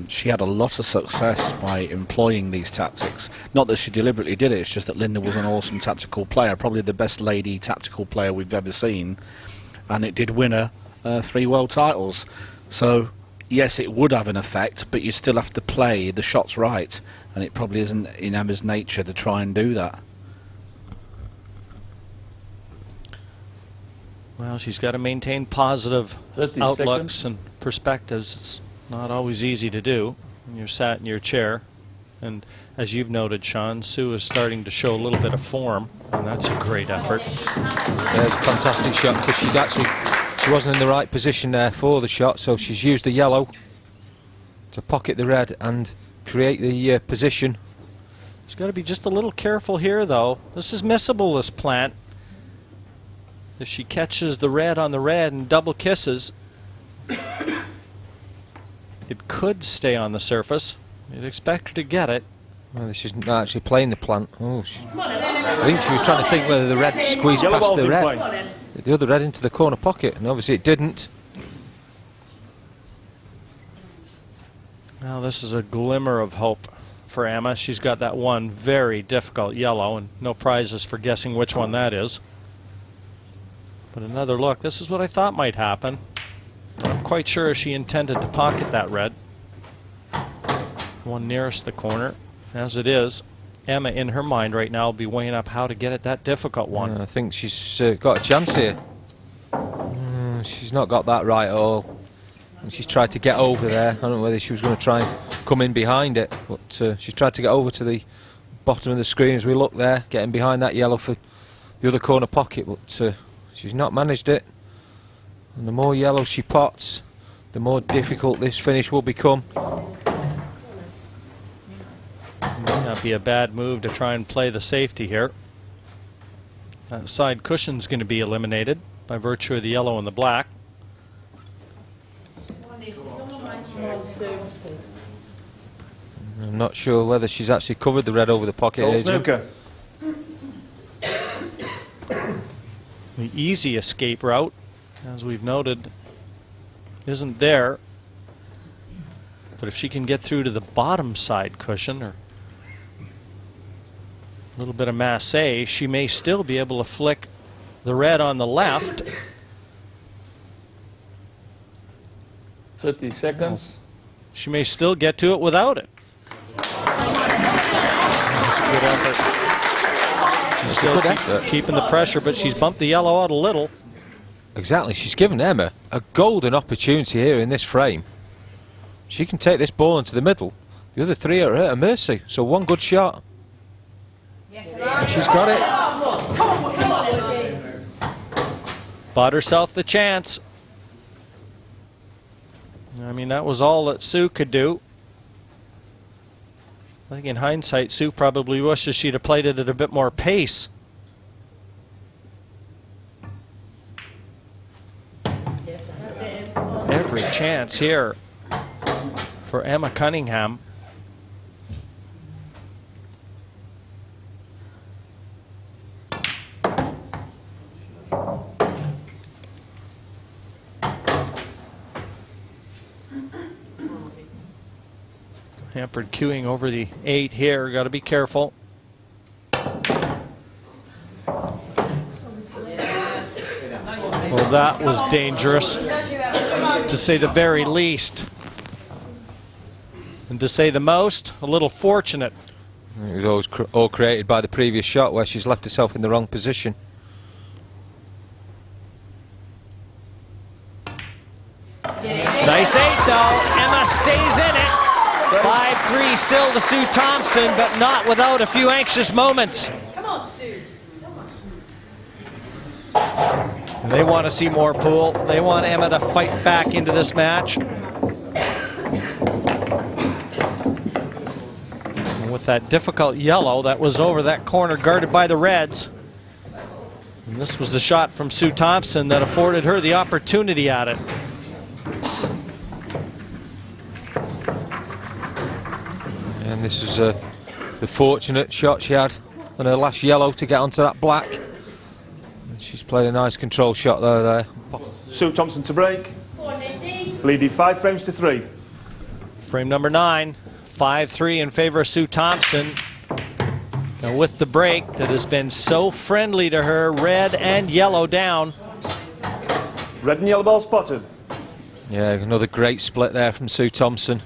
she had a lot of success by employing these tactics. Not that she deliberately did it, it's just that Linda was an awesome tactical player, probably the best lady tactical player we've ever seen, and it did win her 3 world titles. So yes, it would have an effect, but you still have to play the shots right, and it probably isn't in Emma's nature to try and do that. Well, she's got to maintain positive 30 outlooks seconds. and perspectives. It's not always easy to do when you're sat in your chair. And as you've noted, Sean, Sue is starting to show a little bit of form, and that's a great effort. There's a fantastic shot because she wasn't in the right position there for the shot, so she's used the yellow to pocket the red and create the position She's got to be just a little careful here, though. This is missable, this plant. If she catches the red on the red and double kisses, it could stay on the surface. You'd expect her to get it. Well, she's not actually playing the plant. Oh, I think she was trying to think whether the red squeezed past the red. The other red into the corner pocket, and obviously it didn't. Now this is a glimmer of hope for Emma. She's got that one very difficult yellow, and no prizes for guessing which one that is. But another look. This is what I thought might happen. I'm quite sure she intended to pocket that red. One nearest the corner. As it is, Emma in her mind right now will be weighing up how to get at that difficult one. I think she's got a chance here. She's not got that right at all. And she's tried to get over there. I don't know whether she was going to try and come in behind it, but she's tried to get over to the bottom of the screen as we look there, getting behind that yellow for the other corner pocket, but she's not managed it. And the more yellow she pots, the more difficult this finish will become. Might not be a bad move to try and play the safety here. That side cushion's going to be eliminated by virtue of the yellow and the black. I'm not sure whether she's actually covered the red over the pocket here. Snooker. The easy escape route, as we've noted, isn't there. But if she can get through to the bottom side cushion, or a little bit of masse, she may still be able to flick the red on the left. 30 seconds. She may still get to it without it. That's a good effort. She's still keeping the pressure, but she's bumped the yellow out a little. Exactly. She's given Emma a golden opportunity here in this frame. She can take this ball into the middle. The other three are at her mercy. So one good shot. And she's got it. Bought herself the chance. I mean, that was all that Sue could do. I think in hindsight, Sue probably wishes she'd have played it at a bit more pace. Every chance here for Emma Cunningham. Hampered queuing over the 8 here. Got to be careful. Well, that was dangerous, to say the very least. And to say the most, a little fortunate. It was all created by the previous shot where she's left herself in the wrong position. Nice 8 though. Emma stays in it. 5-3 still to Sue Thompson, but not without a few anxious moments. Come on, Sue. They want to see more pool. They want Emma to fight back into this match. And with that difficult yellow that was over that corner guarded by the Reds. And this was the shot from Sue Thompson that afforded her the opportunity at it. And this is the fortunate shot she had on her last yellow to get onto that black. And she's played a nice control shot there. Sue Thompson to break. Leading 5 frames to 3. Frame number 9, 5-3 in favor of Sue Thompson. Now with the break that has been so friendly to her, red and yellow down. Red and yellow ball spotted. Yeah, another great split there from Sue Thompson.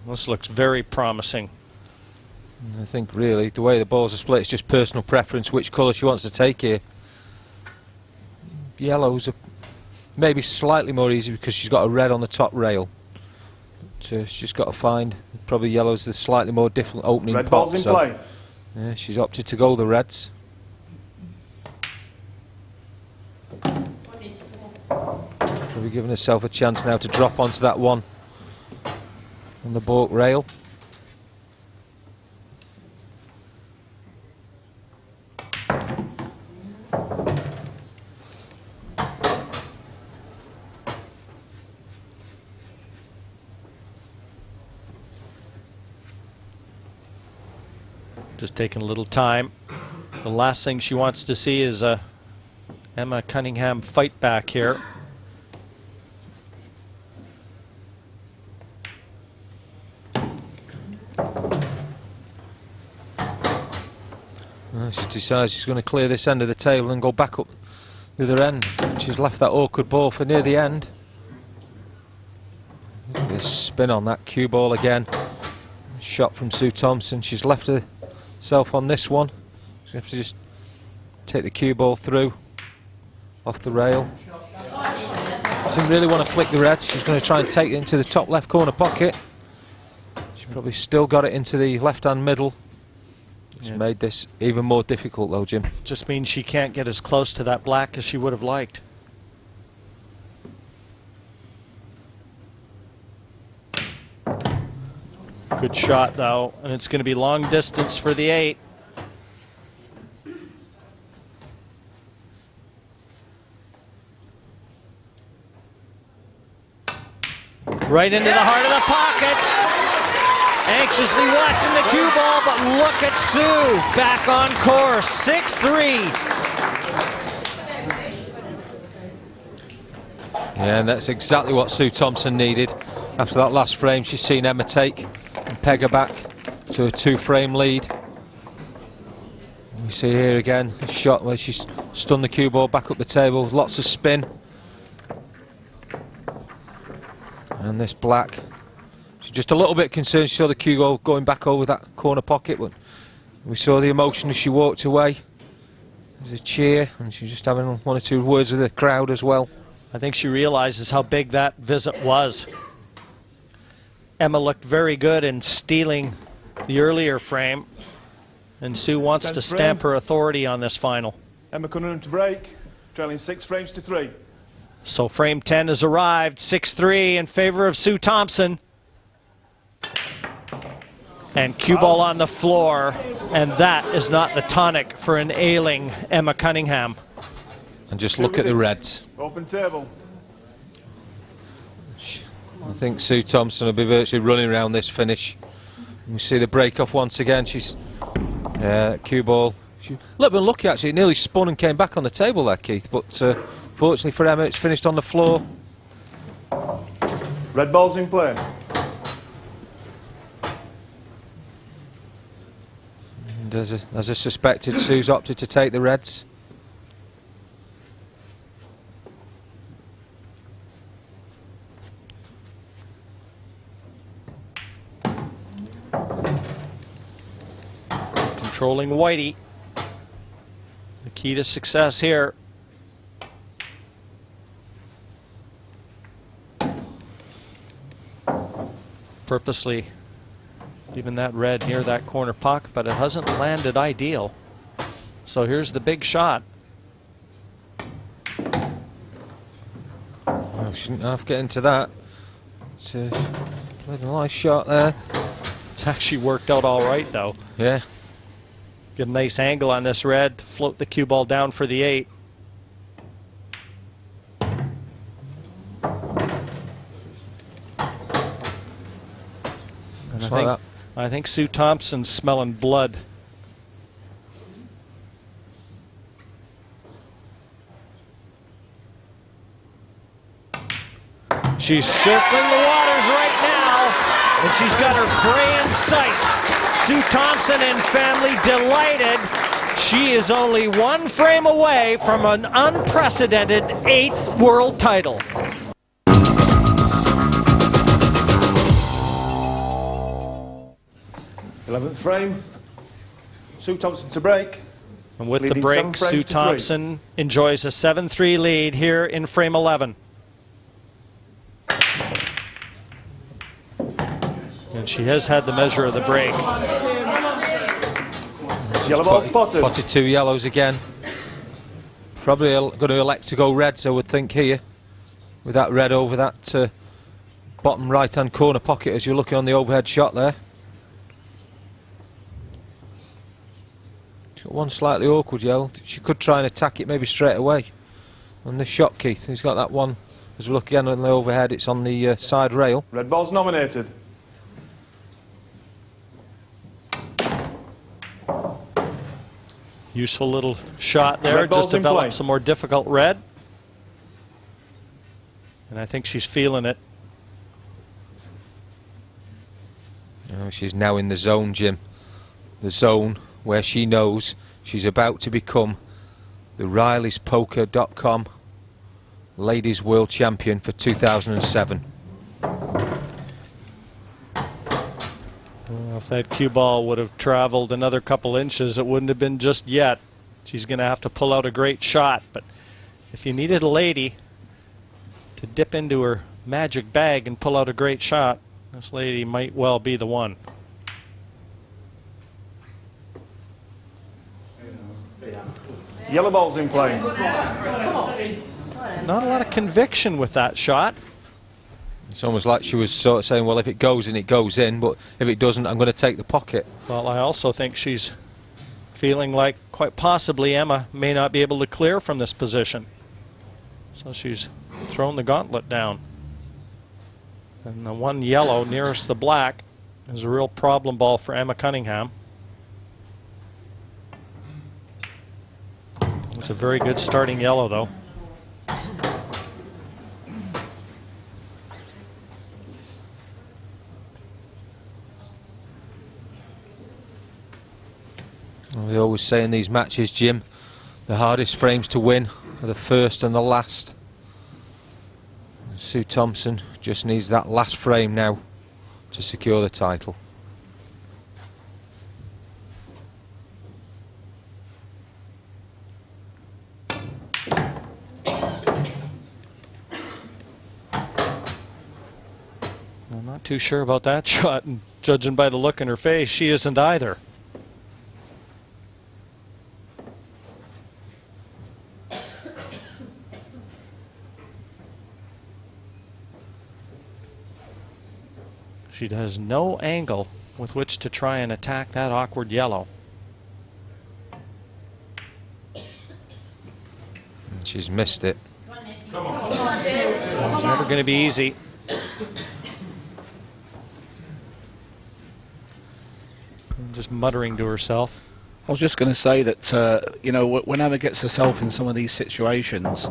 This looks very promising. I think really the way the balls are split is just personal preference, which colour she wants to take here. Yellows are maybe slightly more easy because she's got a red on the top rail. But she's just got to find probably yellows the slightly more difficult opening Red pot. balls in play. Yeah, she's opted to go the reds. Probably giving herself a chance now to drop onto that one on the baulk rail. Just taking a little time. The last thing she wants to see is Emma Cunningham fight back here. She decides she's going to clear this end of the table and go back up the other end. She's left that awkward ball for near the end. This spin on that cue ball again. Shot from Sue Thompson. She's left herself on this one. She's going to have to just take the cue ball through off the rail. She doesn't really want to flick the red. She's going to try and take it into the top left corner pocket. She probably still got it into the left hand middle. It's made this even more difficult though, Jim. Just means she can't get as close to that black as she would have liked. Good shot though, and it's going to be long distance for the 8. Right into the heart of the pocket. Anxiously watching the cue ball, but look at Sue back on course. 6-3. Yeah, and that's exactly what Sue Thompson needed. After that last frame, she's seen Emma take and peg her back to a 2-frame lead. We see here again a shot where she's stunned the cue ball back up the table. Lots of spin. And this black. She's just a little bit concerned. She saw the cue ball going back over that corner pocket, but we saw the emotion as she walked away. There's a cheer, and she's just having one or two words with the crowd as well. I think she realizes how big that visit was. Emma looked very good in stealing the earlier frame, and Sue wants to stamp her authority on this final. Emma Cunningham to break, trailing 6 frames to 3. So frame 10 has arrived, 6-3 in favor of Sue Thompson. And cue ball on the floor, and that is not the tonic for an ailing Emma Cunningham. And just look at the reds. Open table. I think Sue Thompson will be virtually running around this finish. We see the break off once again. She's cue ball. She, a little bit unlucky actually. It nearly spun and came back on the table there, Keith. But fortunately for Emma, it's finished on the floor. Red ball's in play. And as I suspected, Sue's opted to take the reds. Controlling Whitey. The key to success here. Purposely leaving that red near that corner pocket, but it hasn't landed ideal. So here's the big shot. Well, shouldn't have to get into that. It's a nice shot there. It's actually worked out all right though. Yeah. Get a nice angle on this red, float the cue ball down for the 8. And I think Sue Thompson's smelling blood. She's circling the waters right now, and she's got her prey in sight. Sue Thompson and family delighted. She is only 1 frame away from an unprecedented 8th world title. th frame. Sue Thompson to break. And with the break, Sue Thompson enjoys a 7-3 lead here in frame 11. And she has had the measure of the break. Yellow ball spotted. Spotted 2 yellows again. Probably going to elect to go reds, I would think, here. With that red over that bottom right-hand corner pocket as you're looking on the overhead shot there. She's got one slightly awkward yellow. She could try and attack it maybe straight away. On this shot, Keith, he's got that one. As we look again on the overhead, it's on the side rail. Red ball's nominated. Useful little shot there, Red ball's just in develop play. some more difficult red. And I think she's feeling it. Oh, she's now in the zone, Jim. The zone where she knows she's about to become the RileysPoker.com Ladies World Champion for 2007. Well, if that cue ball would have traveled another couple inches, it wouldn't have been just yet. She's going to have to pull out a great shot. But if you needed a lady to dip into her magic bag and pull out a great shot, this lady might well be the one. Yellow ball's in play. Not a lot of conviction with that shot. It's almost like she was sort of saying, well, if it goes in, it goes in, but if it doesn't, I'm going to take the pocket. Well, I also think she's feeling like quite possibly Emma may not be able to clear from this position. So she's thrown the gauntlet down. And the one yellow nearest the black is a real problem ball for Emma Cunningham. It's a very good starting yellow, though. Well, they always say in these matches, Jim, the hardest frames to win are the first and the last. And Sue Thompson just needs that last frame now to secure the title. I'm not too sure about that shot, and judging by the look in her face, she isn't either. She has no angle with which to try and attack that awkward yellow. And she's missed it. It's never going to be easy. Just muttering to herself. I was just going to say that, you know, when Emma gets herself in some of these situations,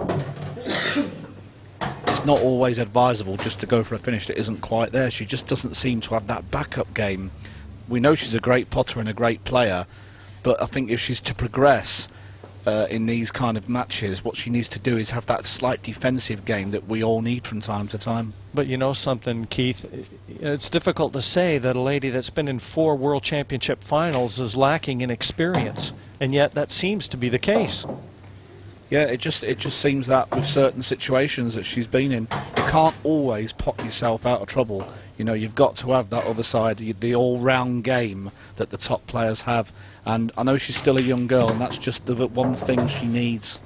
it's not always advisable just to go for a finish that isn't quite there. She just doesn't seem to have that backup game. We know she's a great potter and a great player, but I think if she's to progress in these kind of matches, what she needs to do is have that slight defensive game that we all need from time to time. But you know something, Keith, it's difficult to say that a lady that's been in 4 World Championship finals is lacking in experience, and yet that seems to be the case. Yeah, it just seems that with certain situations that she's been in, you can't always pot yourself out of trouble. You know, you've got to have that other side, the all-round game that the top players have. And I know she's still a young girl, and that's just the one thing she needs.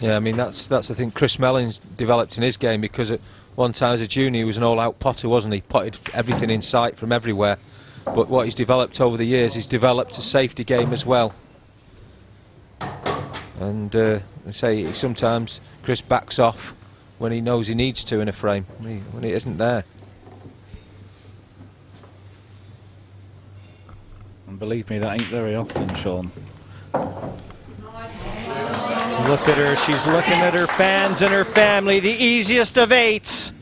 Yeah, I mean, that's the thing Chris Mellon's developed in his game, because at one time as a junior he was an all-out potter, wasn't he? Potted everything in sight from everywhere. But what he's developed over the years, he's developed a safety game as well. And I say sometimes Chris backs off when he knows he needs to in a frame, when he isn't there. And believe me, that ain't very often, Sean. Look at her, she's looking at her fans and her family, the easiest of 8s.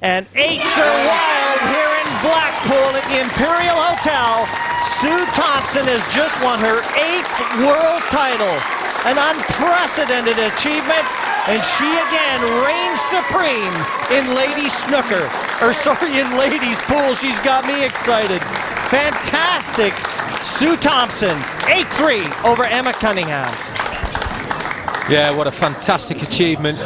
And 8s are wild here in Blackpool at the Imperial Hotel. Sue Thompson has just won her 8th world title, an unprecedented achievement, and she again reigns supreme in ladies snooker, or sorry, in ladies pool. She's got me excited. Fantastic, Sue Thompson, 8-3 over Emma Cunningham. Yeah, what a fantastic achievement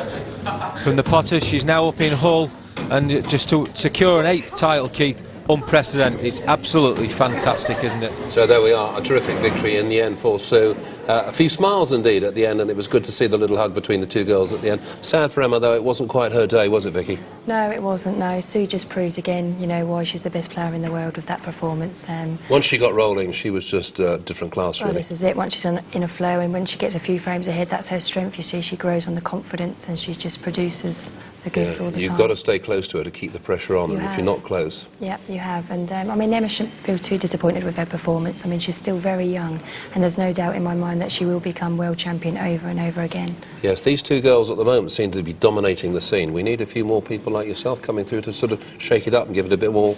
from the Potters. She's now up in Hull, and just to secure an 8th title, Keith, unprecedented. It's absolutely fantastic, isn't it? So there we are, a terrific victory in the end for Sue. A few smiles indeed at the end, and it was good to see the little hug between the two girls at the end. Sad for Emma, though, it wasn't quite her day, was it, Vicky? No, it wasn't, no. Sue just proves again, you know, why she's the best player in the world with that performance. Once she got rolling, she was just a different class, Well, really. this is it. Once she's in a flow and when she gets a few frames ahead, that's her strength. You see, she grows on the confidence and she just produces the goods all the time. You've got to stay close to her to keep the pressure on, and if you're not close... Yeah, you have. And, I mean, Emma shouldn't feel too disappointed with her performance. I mean, she's still very young, and there's no doubt in my mind that she will become world champion over and over again. Yes, these two girls at the moment seem to be dominating the scene. We need a few more people like yourself coming through to sort of shake it up and give it a bit more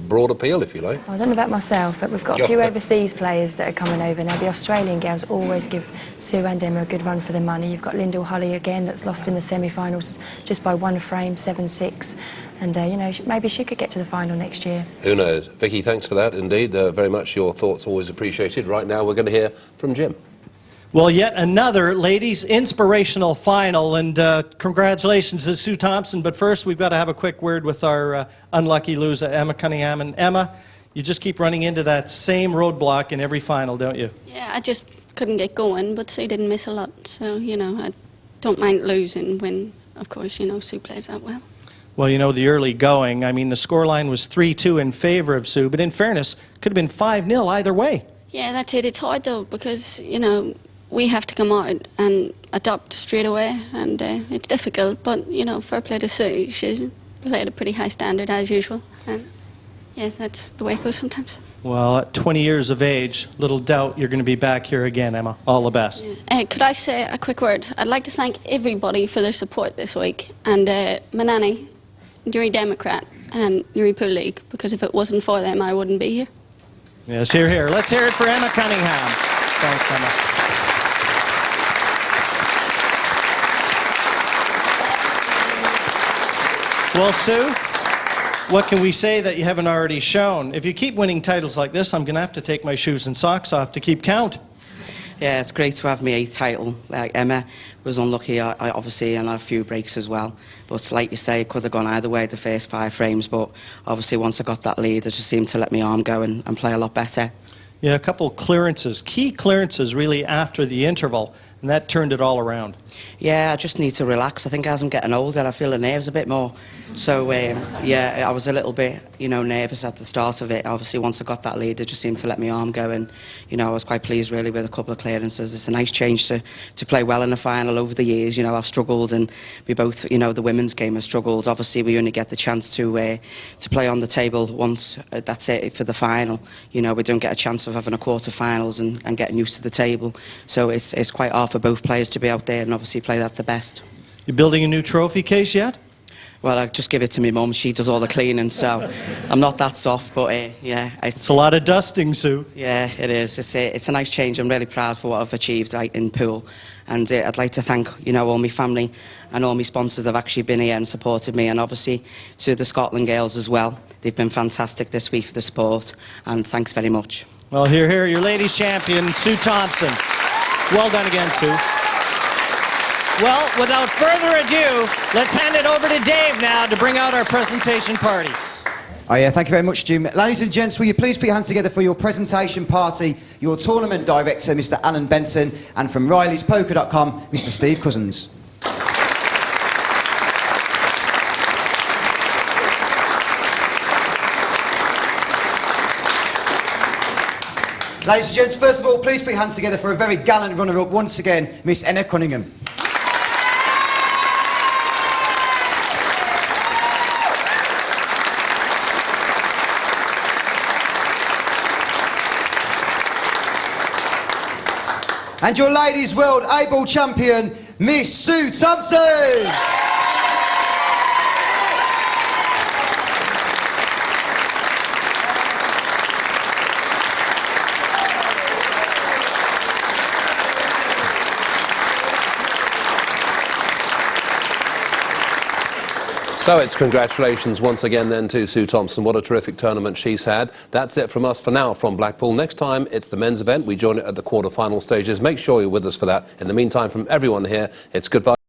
broad appeal, if you like. Well, I don't know about myself, but we've got a few overseas players that are coming over now. The Australian girls always give Sue and Emma a good run for their money. You've got Lyndall Hully again that's lost in the semi-finals just by 1 frame, 7-6. And, you know, maybe she could get to the final next year. Who knows? Vicky, thanks for that, indeed. Very much your thoughts always appreciated. Right now we're going to hear from Jim. Well, yet another ladies' inspirational final, and congratulations to Sue Thompson. But first, we've got to have a quick word with our unlucky loser, Emma Cunningham. And Emma, you just keep running into that same roadblock in every final, don't you? Yeah, I just couldn't get going, but Sue didn't miss a lot. So, you know, I don't mind losing when, of course, you know, Sue plays that well. Well, you know, the early going, I mean, the scoreline was 3-2 in favor of Sue, but in fairness, could have been 5-0 either way. Yeah, that's it. It's hard, though, because, you know, we have to come out and adopt straight away, and it's difficult, but, you know, fair play to Sue. She's played a pretty high standard, as usual, and, yeah, that's the way it goes sometimes. Well, at 20 years of age, little doubt you're going to be back here again, Emma. All the best. Yeah. Could I say a quick word? I'd like to thank everybody for their support this week, and my nanny, Yuri Democrat, and Yuri Pool League, because if it wasn't for them, I wouldn't be here. Yes, hear, hear. Let's hear it for Emma Cunningham. Thanks, Emma. Well, Sue, what can we say that you haven't already shown? If you keep winning titles like this, I'm going to have to take my shoes and socks off to keep count. Yeah, it's great to have me 8th title. Like Emma was unlucky, I obviously, and a few breaks as well. But like you say, it could have gone either way the first 5 frames. But obviously, once I got that lead, it just seemed to let my arm go and play a lot better. Yeah, a couple clearances, key clearances really after the interval, and that turned it all around. Yeah, I just need to relax. I think as I'm getting older, I feel the nerves a bit more. So, yeah, I was a little bit, you know, nervous at the start of it. Obviously, once I got that lead, it just seemed to let my arm go, and, you know, I was quite pleased, really, with a couple of clearances. It's a nice change to play well in the final. Over the years, you know, I've struggled, and we both, you know, the women's game has struggled. Obviously, we only get the chance to play on the table once. That's it for the final. You know, we don't get a chance of having a quarter-finals and getting used to the table. So it's quite hard for both players to be out there and obviously play that the best. You building a new trophy case yet? Well, I just give it to my mum. She does all the cleaning, so I'm not that soft, but yeah. It's a lot of dusting, Sue. Yeah, it is. It's a nice change. I'm really proud for what I've achieved in pool. And I'd like to thank, you know, all my family and all my sponsors that have actually been here and supported me, and obviously to the Scotland girls as well. They've been fantastic this week for the sport, and thanks very much. Well, here, your ladies champion, Sue Thompson. Well done again, Sue. Well, without further ado, let's hand it over to Dave now to bring out our presentation party. Oh yeah, thank you very much, Jim. Ladies and gents, will you please put your hands together for your presentation party, your tournament director, Mr. Alan Benton, and from Riley'sPoker.com, Mr. Steve Cousins. Ladies and gents, first of all, please put your hands together for a very gallant runner-up once again, Miss Emma Cunningham. And your ladies' world A-ball champion, Miss Sue Thompson. So it's congratulations once again then to Sue Thompson. What a terrific tournament she's had. That's it from us for now from Blackpool. Next time it's the men's event. We join it at the quarter-final stages. Make sure you're with us for that. In the meantime, from everyone here, it's goodbye.